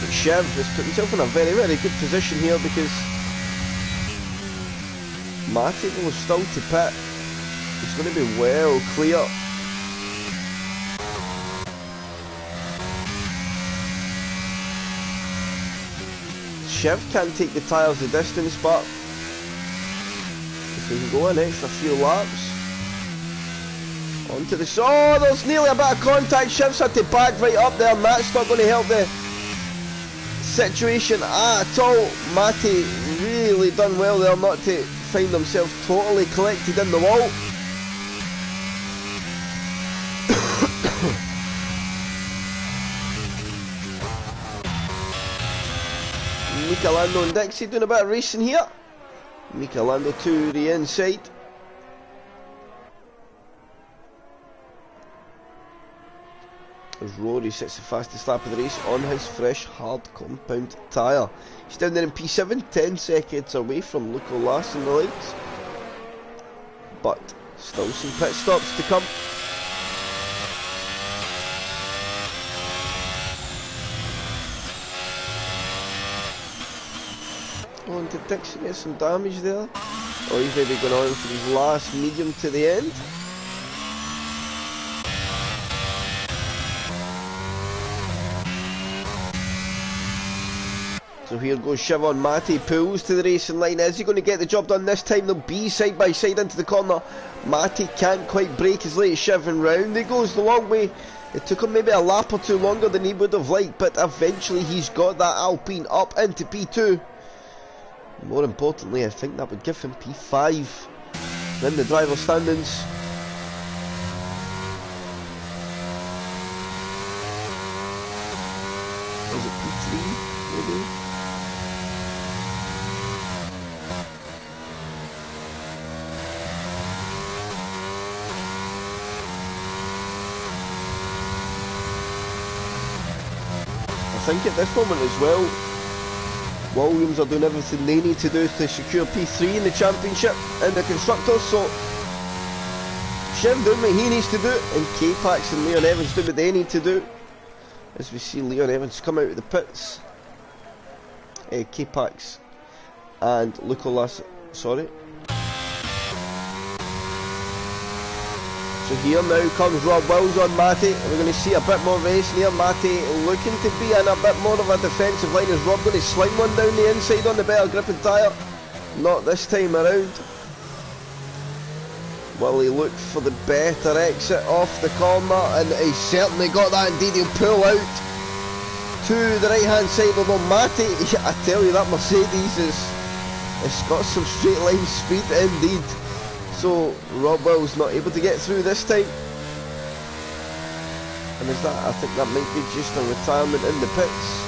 A: But Shiv has put himself in a very, very good position here, because Matty will still to pit. It's going to be well clear. Shiv can't take the tyres the distance, but if we can go an extra few laps onto the... Oh, there's nearly a bit of contact. Shiv's had to back right up there, and that's not going to help the situation at all. Matty really done well there not to find himself totally collected in the wall. Mika Lando and Dixie doing a bit of racing here. Mika Lando to the inside. As Rory sits the fastest lap of the race on his fresh hard compound tyre. He's down there in P7, 10 seconds away from Luke Olas in the lights. But still some pit stops to come. Oh, and did Dixie get some damage there? Oh, he's maybe going on for his last medium to the end. So here goes Shiv on Matty, pulls to the racing line. Is he going to get the job done this time? They'll be side by side into the corner. Matty can't quite break his late Shiv, and round he goes the long way. It took him maybe a lap or two longer than he would have liked, but eventually he's got that Alpine up into P2. More importantly, I think that would give him P5 in the driver standings. Is it P3 maybe? I think at this moment as well, Williams are doing everything they need to do to secure P3 in the championship in the constructors, so Shiv doing what he needs to do, and K-Pax and Leon Evans do what they need to do. As we see Leon Evans come out of the pits. K-Pax and Luke Olas, sorry. So here now comes Rob Wills on Matty. We're going to see a bit more racing here. Matty looking to be in a bit more of a defensive line. Is Rob going to sling one down the inside on the better gripping tyre? Not this time around. Will he look for the better exit off the corner? And he's certainly got that indeed. He'll pull out to the right hand side. Although Matty, I tell you, that Mercedes it's got some straight line speed indeed. So Rob Wills not able to get through this time. And is that, I think that might be just a retirement in the pits.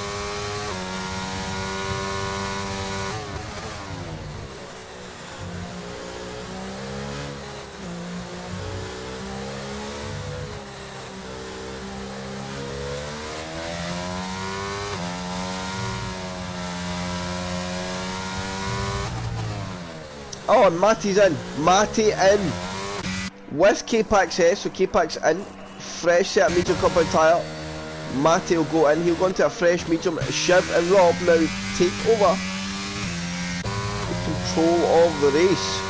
A: Oh, and Matty's in. Matty in. With K-Pax S, so K-Pax in. Fresh set of medium compound tyre. Matty will go in. He'll go into a fresh medium. Shiv and Rob now take over control of the race.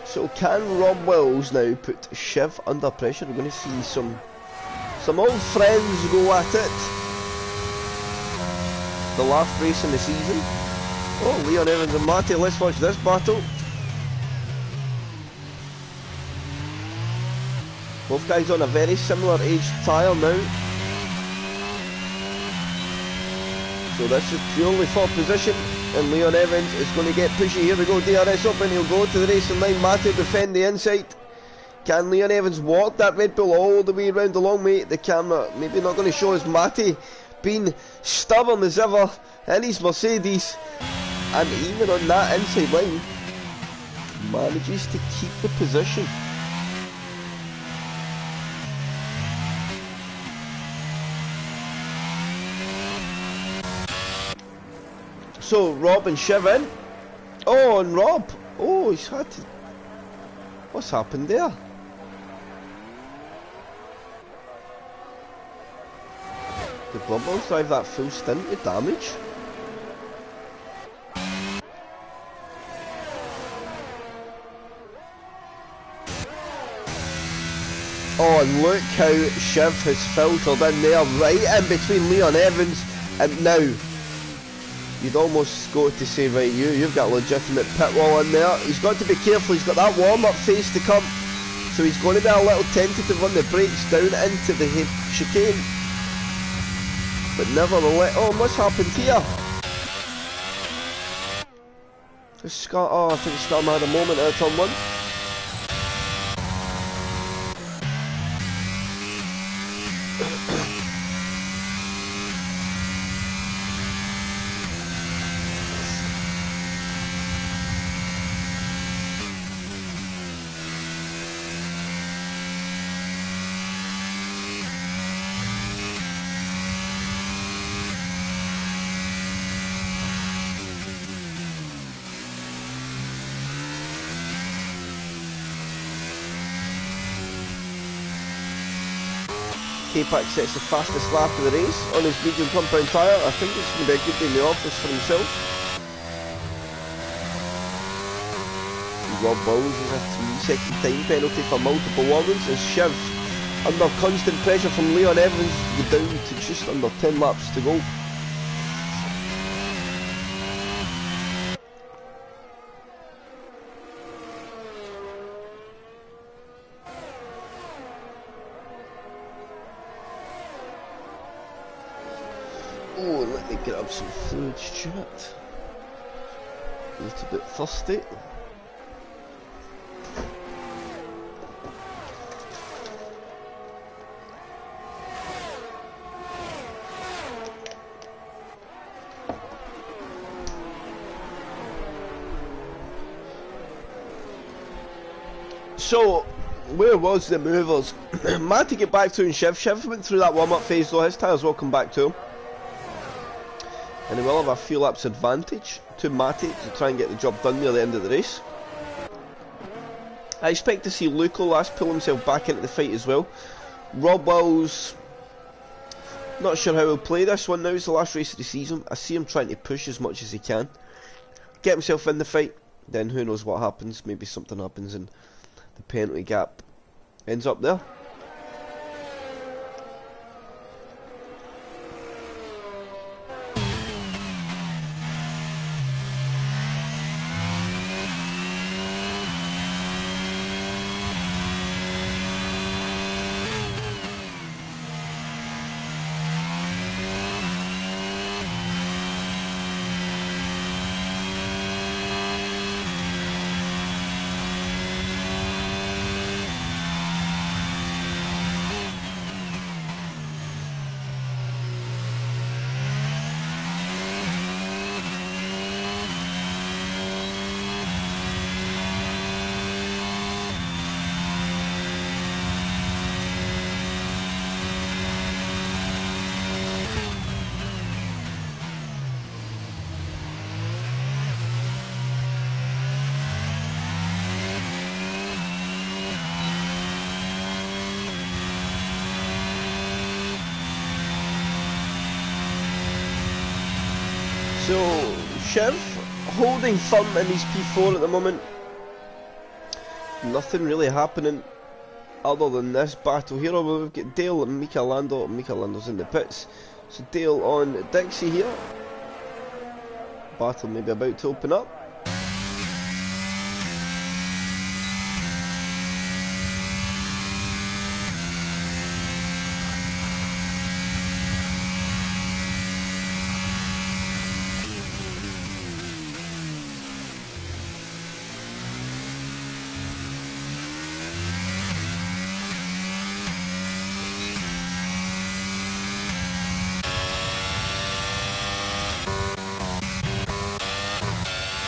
A: So can Rob Wills now put Shiv under pressure? We're going to see some old friends go at it. The last race in the season. Oh, Leon Evans and Matty, let's watch this battle. Both guys on a very similar age tyre now. So this is purely for position. And Leon Evans is going to get pushy. Here we go, DRS up, and he'll go to the racing line. Matty defend the inside. Can Leon Evans walk that Red Bull all the way around the long way? The camera maybe not going to show us Matty being stubborn as ever in his Mercedes. And even on that inside line, manages to keep the position. So Rob and Shiv in. Oh, and Rob. Oh, he's had to... What's happened there? Did Blumballs drive that full stint with damage? Oh, and look how Shiv has filtered in there, right in between Leon Evans, and now you'd almost go to say, right, you've got a legitimate pit wall in there. He's got to be careful, he's got that warm-up phase to come. So he's going to be a little tentative on the brakes down into the chicane. But nevertheless, oh, what's happened here? I think Scott had a moment out of turn one. K-Pax sets the fastest lap of the race on his medium compound tyre. I think it's going to be a good day in the office for himself. Rob Wills is a 3-second time penalty for multiple warnings as Shiv, under constant pressure from Leon Evans, go down to just under 10 laps to go. Oh, let me get up some food, chat. A little bit thirsty. So, where was the movers? Mad to get back to and Shiv. Shiv went through that warm-up phase though, his tyres will come back to him. And he will have a few laps advantage to Matty to try and get the job done near the end of the race. I expect to see Luco last pull himself back into the fight as well. Rob Wills, not sure how he'll play this one now, it's the last race of the season. I see him trying to push as much as he can. Get himself in the fight, then who knows what happens, maybe something happens and the penalty gap ends up there. So, Shiv holding firm in his P4 at the moment. Nothing really happening other than this battle here. We've got Dale and Mika Lando. Mika Lando's in the pits. So Dale on Dixie here. Battle maybe about to open up.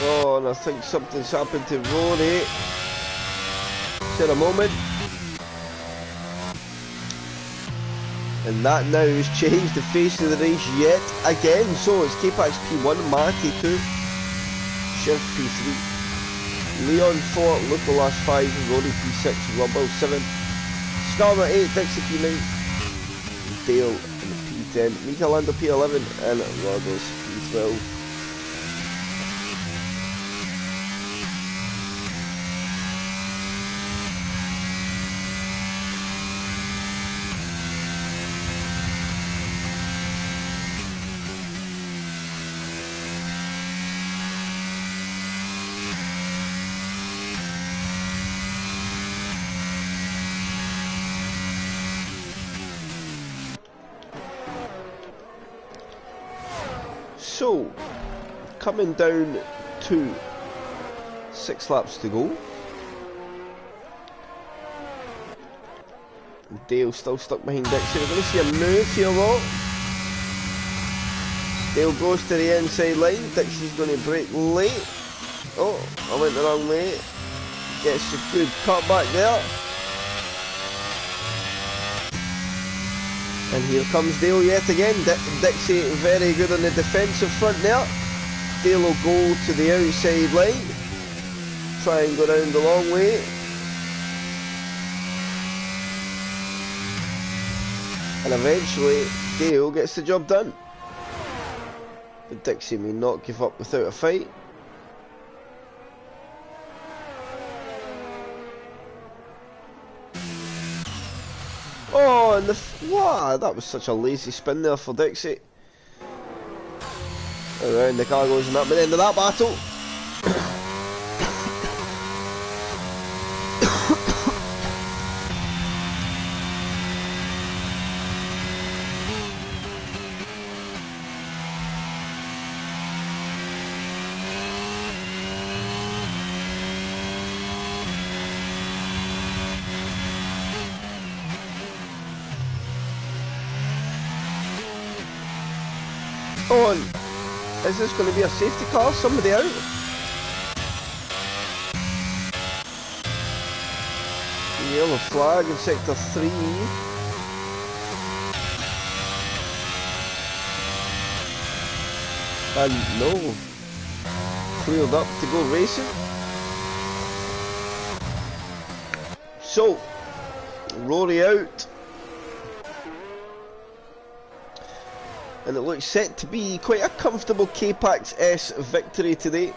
A: Oh, and I think something's happened to Rory. Just a moment. And that now has changed the face of the race yet again. So it's K-Pax P1, Marty 2, Shiv P3, Leon 4, Lucolas 5, Rory P6, Rubble 7, Scarlet 8, Dixie P9, Dale in P10, Mika Lando P11, and Rodos P12. So, coming down to 6 laps to go. Dale still stuck behind Dixie. We're going to see a move here though. Dale goes to the inside line. Dixie's going to brake late. Oh, I went the wrong way. Gets a good cut back there. And here comes Dale yet again. Dixie very good on the defensive front there. Dale will go to the outside line. Try and go down the long way. And eventually Dale gets the job done. But Dixie may not give up without a fight. Oh, and wow, that was such a lazy spin there for Dixie. Around the car goes and up at the end of that battle. On. Is this going to be a safety car? Somebody out? Yellow flag in sector 3. And no. Cleared up to go racing. So, Rory out. And it looks set to be quite a comfortable K-Pax S victory today.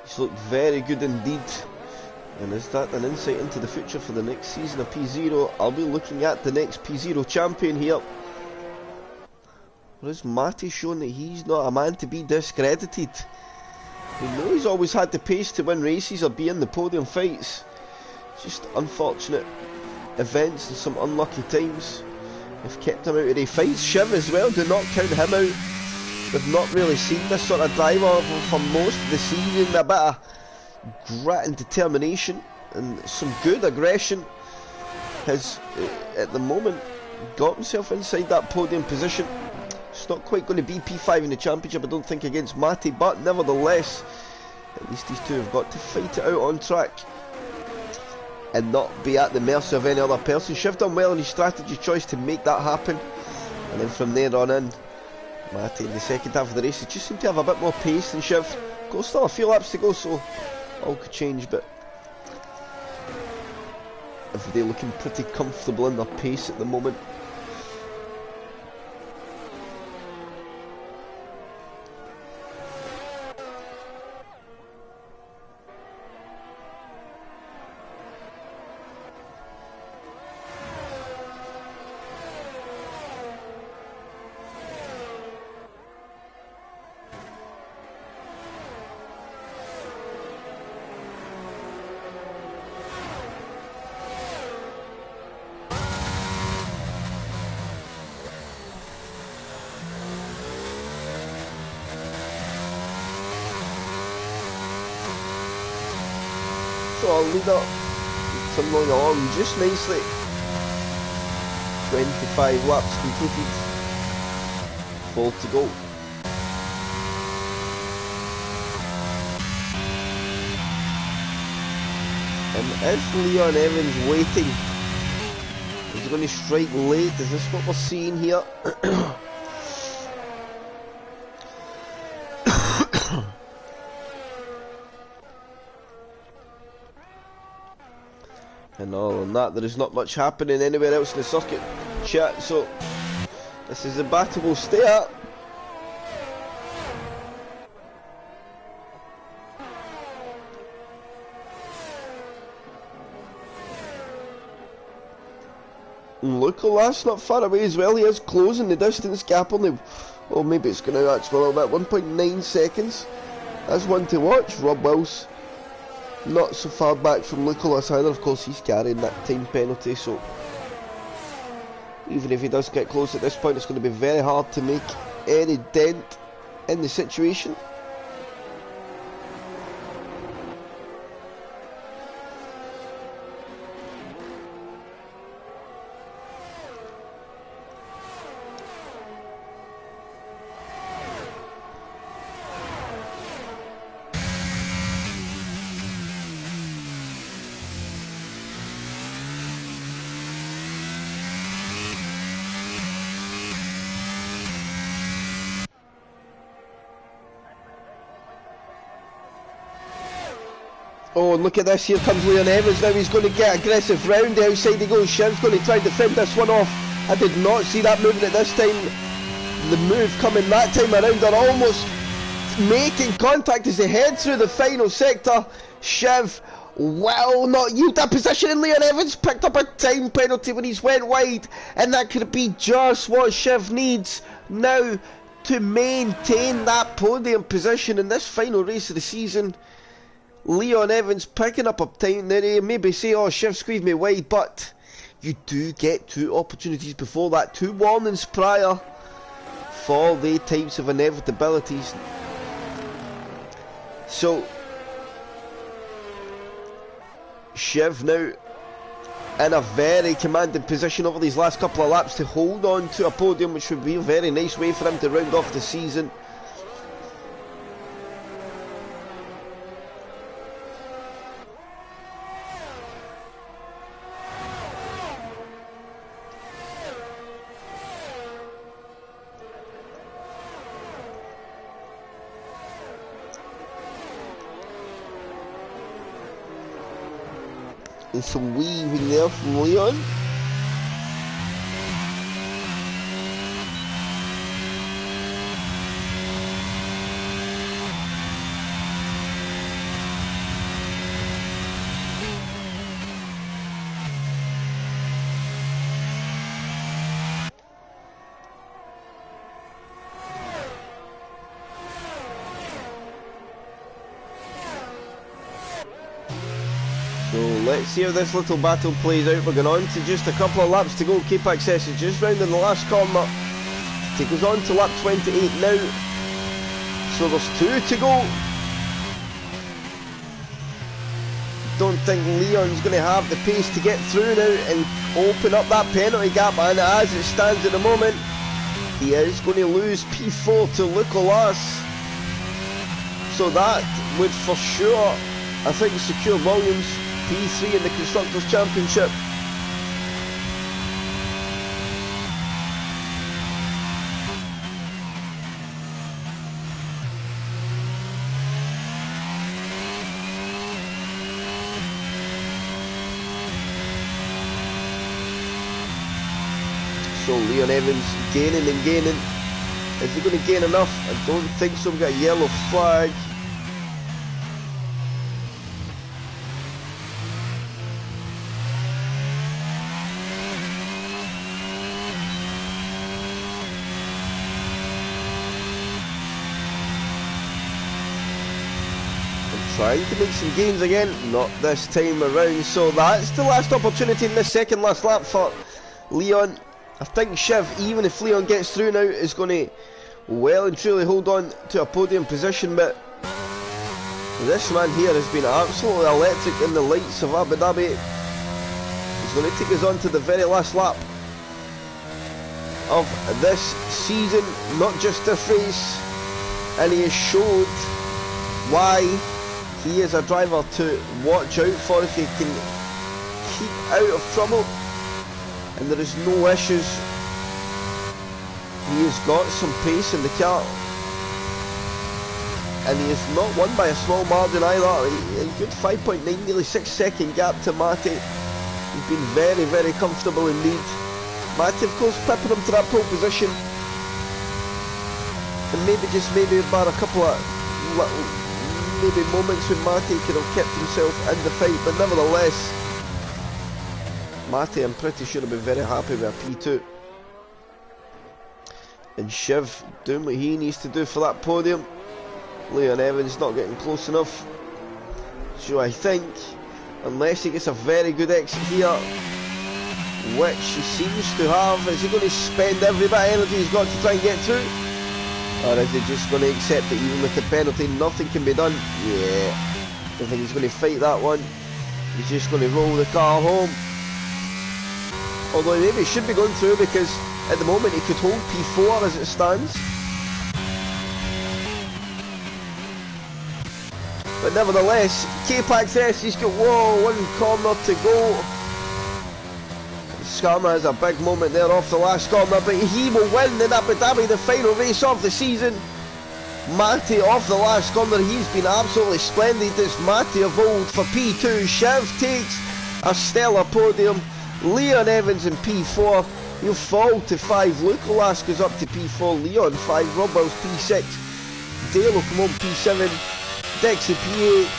A: He's looked very good indeed. And is that an insight into the future for the next season of P0? I'll be looking at the next P0 champion here. Or is Matty showing that he's not a man to be discredited? We know he's always had the pace to win races or be in the podium fights. Just unfortunate events and some unlucky times have kept him out of the fights. Shiv as well, do not count him out. We've not really seen this sort of driver for most of the season. A bit of grit and determination and some good aggression has, at the moment, got himself inside that podium position. It's not quite going to be P5 in the championship, I don't think, against Matty, but nevertheless, at least these two have got to fight it out on track and not be at the mercy of any other person. Shiv done well in his strategy choice to make that happen, and then from there on in, Matty in the second half of the race, he just seemed to have a bit more pace than Shiv. Got still a few laps to go, so all could change, but they're looking pretty comfortable in their pace at the moment. So our leader tumbling along just nicely. 25 laps completed. 4 to go. And is Leon Evans waiting? Is he going to strike late? Is this what we're seeing here? And other than that, there is not much happening anywhere else in the circuit, chat, so this is the battle we'll stay at. And look, that's not far away as well. He is closing the distance gap only, well, maybe it's going to actually a little bit, 1.9 seconds. That's one to watch. Rob Wills not so far back from Nicholas either. Of course, he's carrying that time penalty, so even if he does get close at this point, it's going to be very hard to make any dent in the situation. Oh, and look at this, here comes Leon Evans now. He's going to get aggressive round the outside he goes. Shiv's going to try to defend this one off. I did not see that moving at this time. The move coming that time around, they're almost making contact as they head through the final sector. Shiv will not yield that position, and Leon Evans picked up a time penalty when he's went wide, and that could be just what Shiv needs now to maintain that podium position in this final race of the season. Leon Evans picking up a time there. Maybe say, oh, Shiv squeezed me wide, but you do get 2 opportunities before that, 2 warnings prior for the types of inevitabilities. So Shiv now in a very commanding position over these last couple of laps to hold on to a podium, which would be a very nice way for him to round off the season. And some weaving there from Leon. So let's see how this little battle plays out. We're going on to just a couple of laps to go. Cape Access is just round in the last corner. Take us on to lap 28 now. So there's 2 to go. Don't think Leon's going to have the pace to get through now and open up that penalty gap, and as it stands at the moment, he is going to lose P4 to Nicolas. So that would for sure, I think, secure Williams P3 in the Constructors' Championship. So Leon Evans gaining and gaining. Is he going to gain enough? I don't think so. We've got a yellow flag. Trying to make some gains again, not this time around. So that's the last opportunity in this second last lap for Leon. I think Shiv, even if Leon gets through now, is going to well and truly hold on to a podium position, but This man here has been absolutely electric in the lights of Abu Dhabi. He's going to take us on to the very last lap of this season, not just this race, and he has showed why he is a driver to watch out for if he can keep out of trouble and there is no issues. He has got some pace in the car, and he is not won by a small margin either. A good 5.9, nearly 6 second gap to Mati. He's been very, very comfortable indeed. Mati, of course, peppering him to that pole position, and maybe bar a couple of little maybe moments when Mati could have kept himself in the fight, but nevertheless, Mati, I'm pretty sure, will be very happy with a P2. And Shiv doing what he needs to do for that podium. Leon Evans not getting close enough. So I think, unless he gets a very good exit here, which he seems to have, is he going to spend every bit of energy he's got to try and get through? Or is he just going to accept that even with the penalty nothing can be done? Yeah, I don't think he's going to fight that one. He's just going to roll the car home. Although maybe he should be going through, because at the moment he could hold P4 as it stands. But nevertheless, K-Pax S, he's got, one corner to go. Skarma has a big moment there off the last corner, but he will win in Abu Dhabi, the final race of the season. Mati off the last corner, he's been absolutely splendid. It's Mati of old for P2. Shiv takes a stellar podium. Leon Evans in P4. He'll fall to 5. Luke Alaska's up to P4. Leon 5. Rob Wells P6. Dale will come on P7. Dexy P8.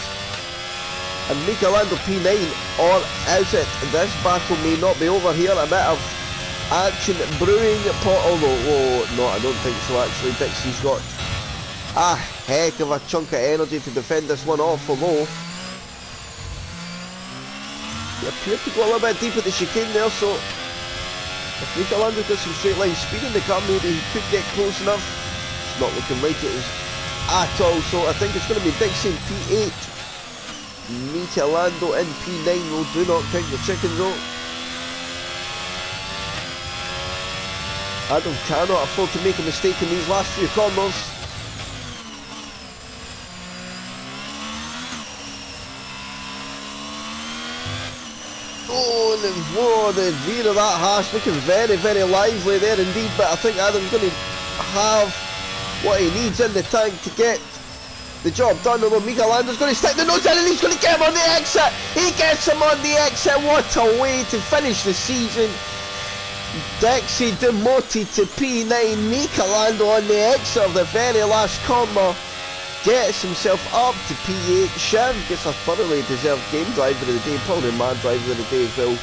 A: And Michelando P9. Or is it? This battle may not be over here. A bit of action brewing. Although, no, I don't think so actually. Dixie's got a heck of a chunk of energy to defend this one off, although he appeared to go a little bit deep at the chicane there, so if Michelando got some straight line speed in the car, maybe he could get close enough. It's not looking like it is at all, so I think it's going to be Dixie in P8, Michelando in P9. We'll do not count the chickens though. Adam cannot afford to make a mistake in these last few corners. The rear of that hash looking very, very lively there indeed, but I think Adam's going to have what he needs in the tank to get the job done. Although Michelando's going to stick the nose in and he's going to get him on the exit. He gets him on the exit. What a way to finish the season. Dexy demoted to P9. Michelando on the exit of the very last corner gets himself up to P8. Shiv gets a thoroughly deserved game driver of the day, probably man driver of the day as well.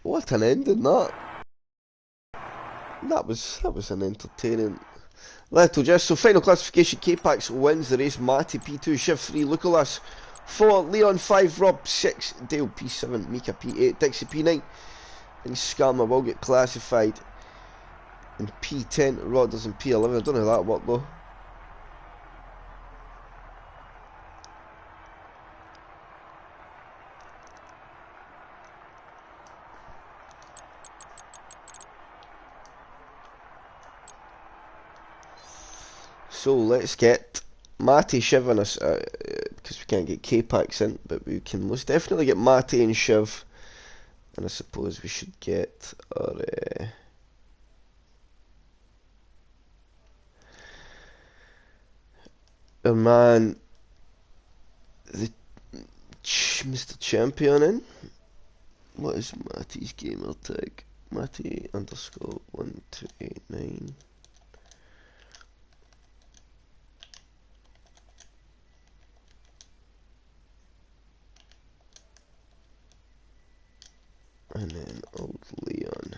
A: What an ending that! That was an entertaining little just. So final classification: K-Pax wins the race. Mati P2, Shiv 3, Lucalas 4, Leon 5, Rob 6, Dale P7, Mika P8, Dixie P9, and Skarma will get classified in P10. Rodders in P11. I don't know how that worked though. So let's get Mati, Shiv and us, because we can't get K-Pax in, but we can most definitely get Mati and Shiv, and I suppose we should get our man, Mr. Champion in. What is Mati's gamer tag? Mati underscore 1289. And then old Leon.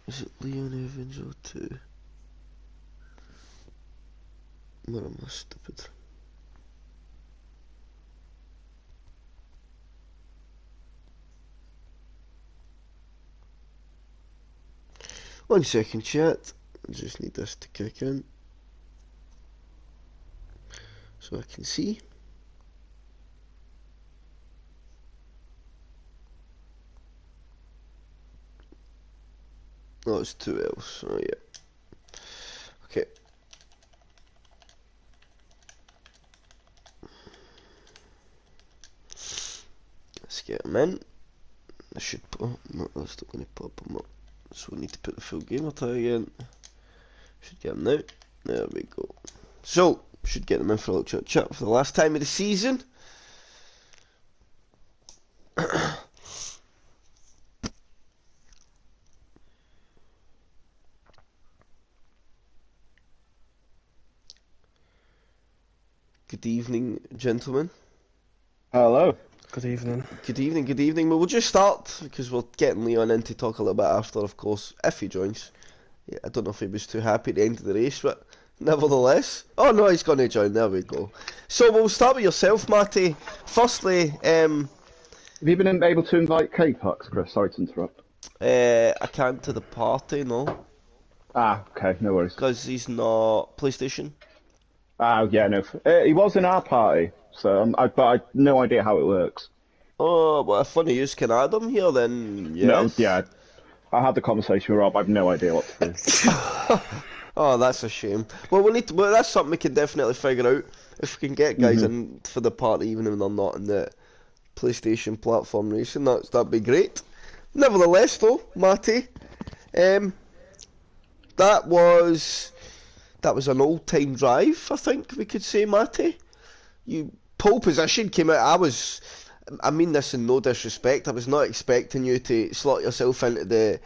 A: Is it Leon Evans or 2? What am I stupid? One second, chat. I just need this to kick in so I can see. Oh, it's 2 L's. Oh, yeah. Okay. Let's get them in. I should put. No, that's not going to pop them up. So we need to put the full gamer tag in. Should get them now. There we go. So, should get them in for a little chat for the last time of the season. Good evening, gentlemen.
B: Hello.
C: Good evening.
A: Good evening, good evening. Well, we'll just start because we're getting Leon in to talk a little bit after, of course, if he joins. Yeah, I don't know if he was too happy at the end of the race, but nevertheless. Oh no, he's going to join. There we go. So we'll start with yourself, Matty. Firstly,
B: Have you been able to invite K-Pucks, Chris? Sorry to interrupt.
A: I can't to the party, no.
B: Ah, okay, no worries.
A: Because he's not PlayStation.
B: Ah, yeah, no. He was in our party, so but I have no idea how it works.
A: Oh, well, if one of you can add him here, then yes.
B: No, yeah. I had the conversation with Rob. I have no idea what to do.
A: Oh, that's a shame. Well, we need to. Well, that's something we can definitely figure out. If we can get guys in for the party, even when they're not in the PlayStation platform racing, that'd be great. Nevertheless, though, Matty, that was an old-time drive, I think we could say, Matty. You pole position came out. I mean this in no disrespect. I was not expecting you to slot yourself into the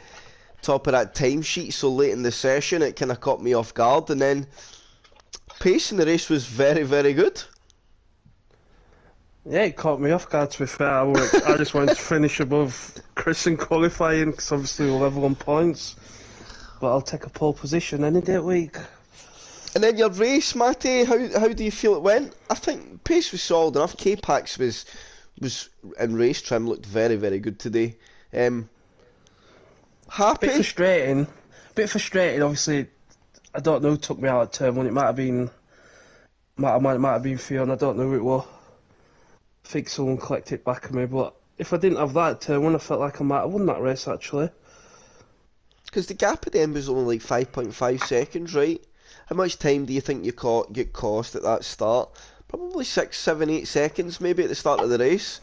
A: top of that timesheet so late in the session. It kind of caught me off guard, and then pace in the race was very, very good.
C: Yeah, it caught me off guard, to be fair. I just wanted to finish above Chris in qualifying, because obviously we're level on points. But I'll take a pole position any day of the week.
A: And then your race, Matty, how do you feel it went? I think pace was solid enough. K-Pax was in race trim, looked very, very good today. Happy?
C: Bit frustrating, obviously. I don't know who took me out at turn one. It might have been Fiona, I don't know who it was. I think someone collected it back of me, but if I didn't have that at turn one, I felt like I might have won that race, actually.
A: Because the gap at the end was only like 5.5 seconds, right? How much time do you think you get cost at that start? Probably 6, 7, 8 seconds maybe at the start of the race.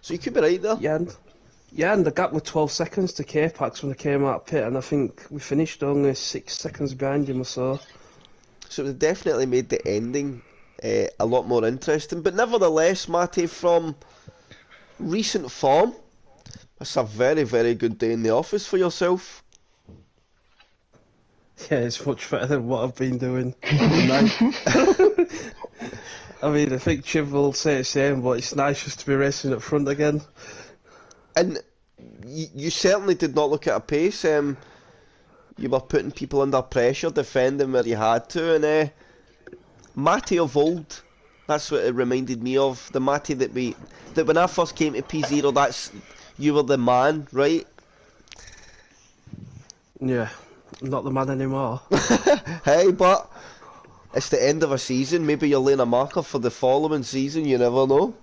A: So you could be right there.
C: Yeah, and the gap was 12 seconds to K-Pax when I came out of pit, and I think we finished only 6 seconds behind him or so.
A: So it definitely made the ending a lot more interesting. But nevertheless, Matty, from recent form, that's a very, very good day in the office for yourself.
C: Yeah, it's much better than what I've been doing. I mean, I think Chiv will say the same, but it's nice just to be racing up front again.
A: And you certainly did not look at a pace. You were putting people under pressure, defending where you had to, and Matty of old, that's what it reminded me of. The Matty that when I first came to P0, you were the man, right?
C: Yeah, I'm not the man anymore.
A: Hey, but it's the end of a season. Maybe you're laying a marker for the following season. You never know.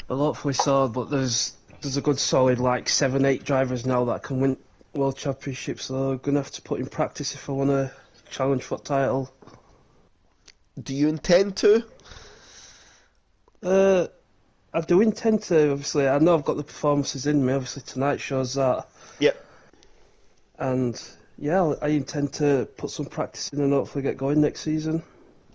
C: Well, hopefully so, but there's a good solid 7-8 drivers now that can win World Championships, so I'm going to have to put in practice if I want to challenge for the title.
A: Do you intend to?
C: I do intend to, obviously. I know I've got the performances in me, obviously tonight shows that.
A: Yep.
C: And yeah, I intend to put some practice in and hopefully get going next season.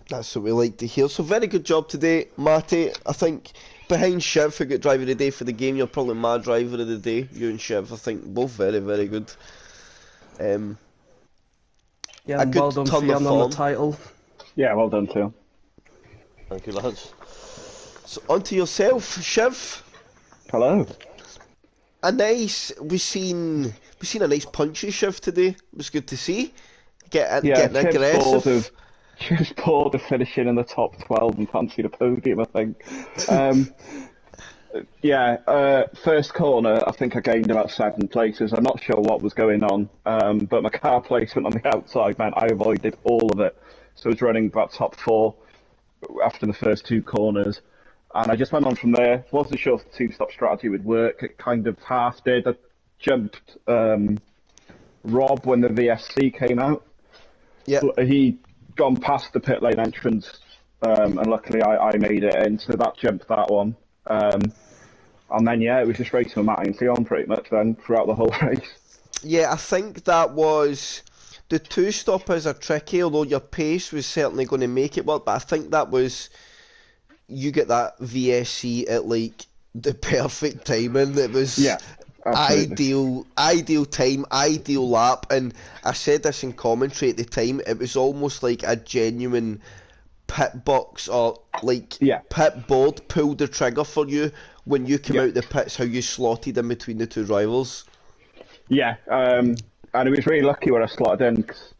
A: That's what we like to hear. So very good job today, Matty. I think behind Shiv, who got driver of the day for the game, you're probably my driver of the day. You and Shiv, I think, both very, very good.
C: Yeah, and well done for you on the title.
B: Yeah, well done too.
A: Thank you, lads. So on to yourself, Shiv.
B: Hello.
A: We seen a nice punchy Shiv today. It was good to see. Getting
B: Tim's
A: aggressive.
B: just bored of finishing in the top 12 and fancied a podium, I think. Um, yeah, first corner, I think I gained about 7 places. I'm not sure what was going on, but my car placement on the outside meant I avoided all of it. So I was running about top 4 after the first 2 corners. And I just went on from there. Wasn't sure if the two-stop strategy would work. It kind of half did. I jumped Rob when the VSC came out.
A: Yeah.
B: He'd gone past the pit lane entrance, and luckily I made it in, so that jumped that one. And then, yeah, it was just racing with Matty and Theon pretty much then throughout the whole race.
A: Yeah, I think that was... The two-stoppers are tricky, although your pace was certainly going to make it work, but I think that was... You get that VSC at, like, the perfect timing. It was...
B: Yeah, absolutely.
A: Ideal time, ideal lap, and I said this in commentary at the time, it was almost like a genuine pit box or like
B: Yeah,
A: pit board pulled the trigger for you when you came
B: yeah,
A: out the pits, how you slotted in between the two drivers.
B: yeah. And it was really lucky when I slotted in, 'cause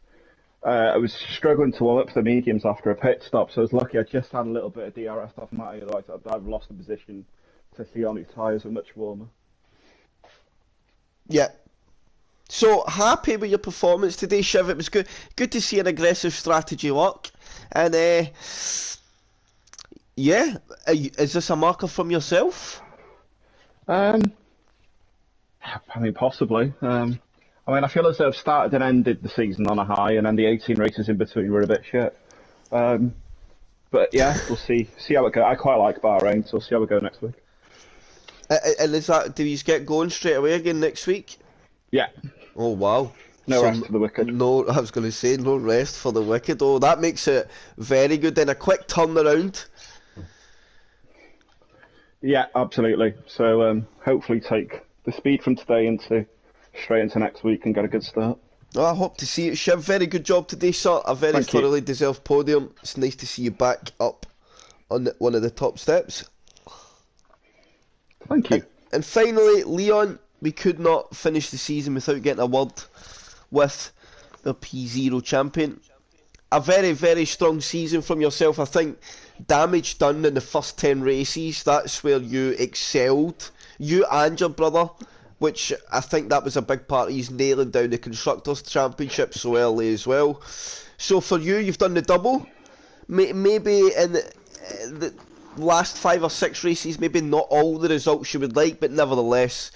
B: I was struggling to warm up for the mediums after a pit stop, so I was lucky I just had a little bit of DRS off Matty, otherwise I'd lost the position to Theon, whose tyres were much warmer.
A: Yeah. So happy with your performance today, Shiv. It was good to see an aggressive strategy work. And yeah, is this a marker from yourself?
B: Um, I mean, possibly. I feel as though I've started and ended the season on a high, and then the 18 races in between were a bit shit. But yeah, we'll see how it goes. I quite like Bahrain, so we'll see how we go next week.
A: And is that, do you get going straight away again next week?
B: Yeah,
A: Oh wow.
B: no
A: So
B: rest for the wicked.
A: no, I was going to say no rest for the wicked. Oh, that makes it very good. Then a quick turnaround.
B: Yeah, absolutely. So hopefully take the speed from today into straight into next week and get a good start.
A: Oh, I hope to see you, Shiv. Very good job today, sir. A very
B: Thank you.
A: thoroughly deserved podium. It's nice to see you back up on one of the top steps.
B: Thank you.
A: And finally, Leon, we could not finish the season without getting a word with the P0 champion. A very, very strong season from yourself. I think damage done in the first 10 races, that's where you excelled. You and your brother, which I think that was a big part of you nailing down the Constructors' Championship so early as well. So for you, you've done the double. Maybe in the last 5 or 6 races, maybe not all the results you would like, but nevertheless,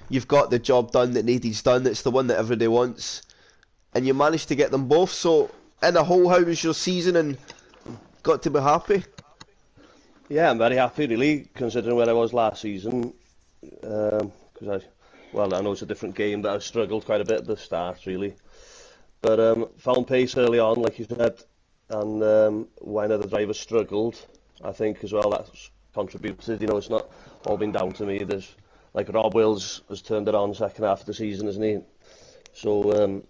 A: you've got the job done that needed's done. It's the one that everybody wants. And you managed to get them both. So, in a whole, how was your season and got to be happy?
D: Yeah, I'm very happy, really, considering where I was last season. Because I know it's a different game, but I struggled quite a bit at the start, really. But found pace early on, like you said, and when other drivers struggled, I think as well that's contributed. You know, it's not all been down to me. There's like Rob Wills has turned it on second half of the season, hasn't he? So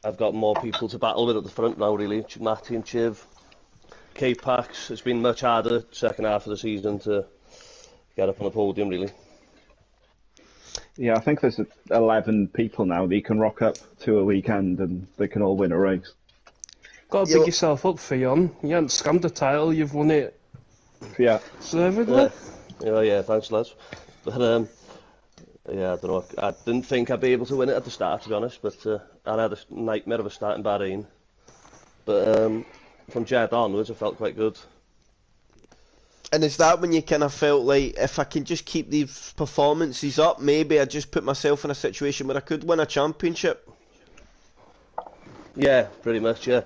D: I've got more people to battle with at the front now, really. Matty and Chiv, K-Pax. It's been much harder second half of the season to get up on the podium, really.
B: Yeah, I think there's 11 people now that you can rock up to a weekend and they can all win a race.
C: Got to
A: Yo-
C: big yourself up, Theon. You haven't scammed the title, you've won it
B: Yeah,
C: deservedly.
D: Yeah, thanks, lads. But yeah, I don't know. I didn't think I'd be able to win it at the start, to be honest. But I had a nightmare of a start in Bahrain. But from Jed onwards, I felt quite good.
A: And is that when you kind of felt like, if I can just keep these performances up, maybe I just put myself in a situation where I could win a championship?
D: Yeah, pretty much. Yeah,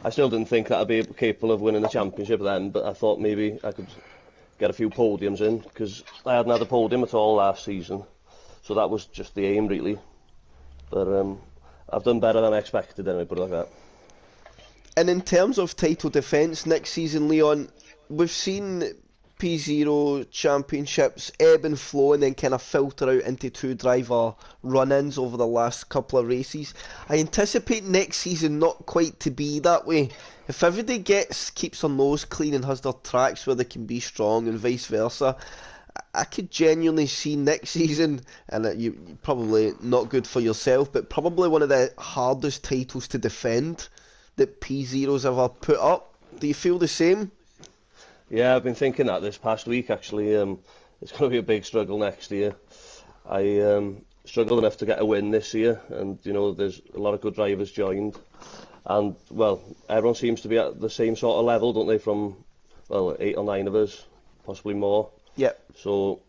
D: I still didn't think that I'd be capable of winning the championship then, but I thought maybe I could get a few podiums in because I hadn't had a podium at all last season, so that was just the aim really. But I've done better than I expected anyway, put it like that.
A: And in terms of title defence next season, Leon, we've seen P0 championships ebb and flow and then kind of filter out into 2 driver run-ins over the last couple of races. I anticipate next season not quite to be that way. If everybody keeps their nose clean and has their tracks where they can be strong and vice versa, I could genuinely see next season, and you probably not good for yourself, but probably one of the hardest titles to defend that P0's ever put up. Do you feel the same?
D: Yeah, I've been thinking that this past week actually. It's going to be a big struggle next year. I struggled enough to get a win this year, and there's a lot of good drivers joined, and well, everyone seems to be at the same sort of level, don't they? From 8 or 9 of us, possibly more.
A: Yep.
D: So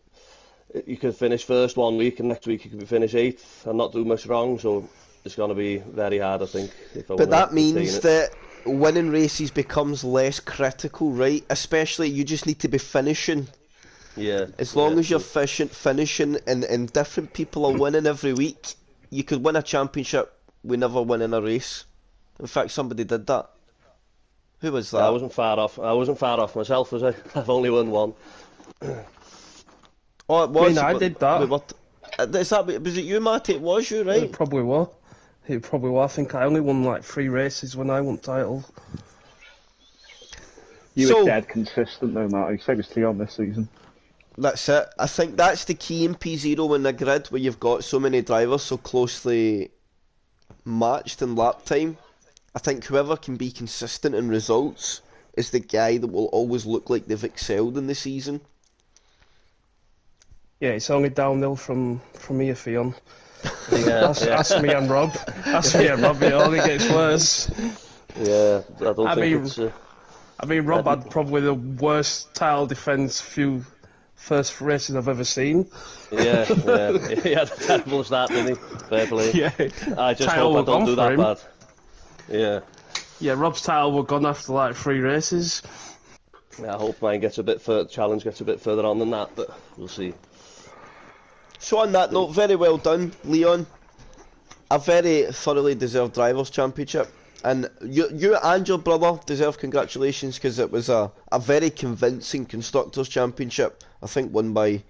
D: you could finish first one week, and next week you could finish 8th and not do much wrong. So it's going to be very hard, I think.
A: But that means that winning races becomes less critical, right? Especially you just need to be finishing.
D: Yeah.
A: As long as you're finishing and different people are winning every week, you could win a championship with never winning a race. In fact, somebody did that. Who was that?
D: I wasn't far off. I wasn't far off myself, was I? I've only won one.
A: Oh, it was.
C: I did that.
A: Was it you, Matty? It was you, right?
C: It probably was. I think I only won like 3 races when I won title.
B: You were dead consistent though, Matty. Same as Leon this season.
A: That's it. I think that's the key in P0 in the grid where you've got so many drivers so closely matched in lap time. I think whoever can be consistent in results is the guy that will always look like they've excelled in the season.
C: Yeah, it's only downhill from here, Fionn.
D: Yeah,
C: Ask me and Rob. It only gets worse.
D: Yeah, I don't think it's...
C: I mean, Rob had probably the worst title defence first races I've ever seen.
D: Yeah. He had a terrible start, didn't he? Fair play.
C: Yeah.
D: I just hope I don't do that bad. Yeah.
C: Yeah, Rob's title were gone after like 3 races.
D: Yeah, I hope mine gets a bit further. Challenge gets a bit further on than that, but we'll see.
A: So on that note, very well done, Leon. A very thoroughly deserved Drivers' Championship. And you and your brother deserve congratulations because it was a very convincing Constructors' Championship. I think won by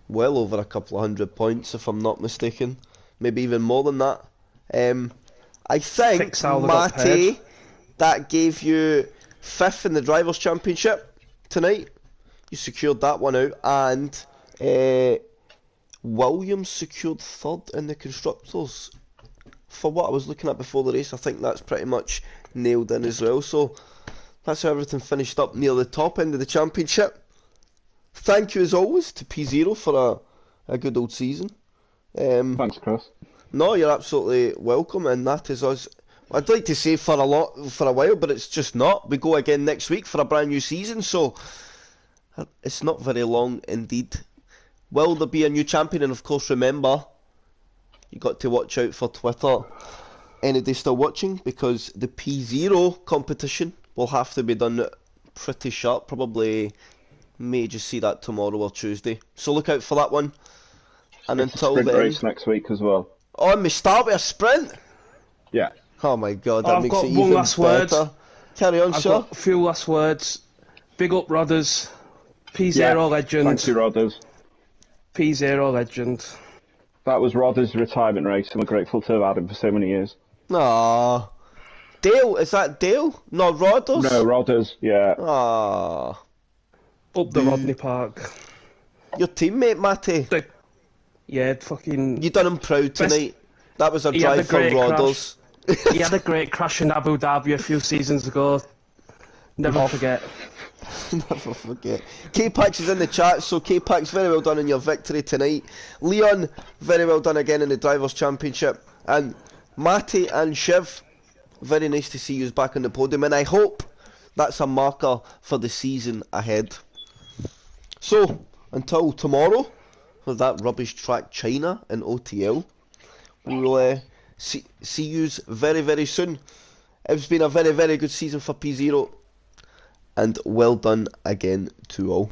A: well over a couple of 100 points, if I'm not mistaken. Maybe even more than that. I think, Matty, that gave you 5th in the Drivers' Championship tonight. You secured that one out. And Williams secured 3rd in the Constructors. For what I was looking at before the race, I think that's pretty much nailed in as well. So that's how everything finished up near the top end of the championship. Thank you as always to P0 for a good old season.
B: Thanks, Chris.
A: No, you're absolutely welcome, and that is us. I'd like to say for a while, but it's just not. We go again next week for a brand new season, so it's not very long indeed. Will there be a new champion? And of course, remember, you got to watch out for Twitter. Anybody still watching? Because the P0 competition will have to be done pretty sharp. Probably may just see that tomorrow or Tuesday. So look out for that one. And
B: it's
A: until
B: a sprint
A: then,
B: race next week as well.
A: Oh, and we start with a sprint.
B: Yeah.
A: Oh my God, that makes it even
C: one last word.
A: better. Carry on,
C: I've
A: sir.
C: got a few last words. Big up Rodders. P0 legend.
B: Thank you, Rodders.
C: P0 legend.
B: That was Rodders' retirement race, and we're grateful to have had him for so many years.
A: Aww. Dale, is that Dale? No, Rodders?
B: No, Rodders, yeah.
A: Aww.
C: Up the Rodney Park.
A: Your teammate, Matty.
C: Yeah, fucking...
A: You done him proud tonight. That was a
C: He had
A: drive
C: a
A: for
C: great
A: Rodders.
C: He had a great crash in Abu Dhabi a few seasons ago. Never forget.
A: Never forget. K-Pax is in the chat, so K-Pax, very well done in your victory tonight. Leon, very well done again in the Drivers' Championship. And Matty and Shiv, very nice to see you back on the podium, and I hope that's a marker for the season ahead. So, until tomorrow, for that rubbish track China and OTL, we'll see yous very, very soon. It's been a very, very good season for P0. And well done again to all.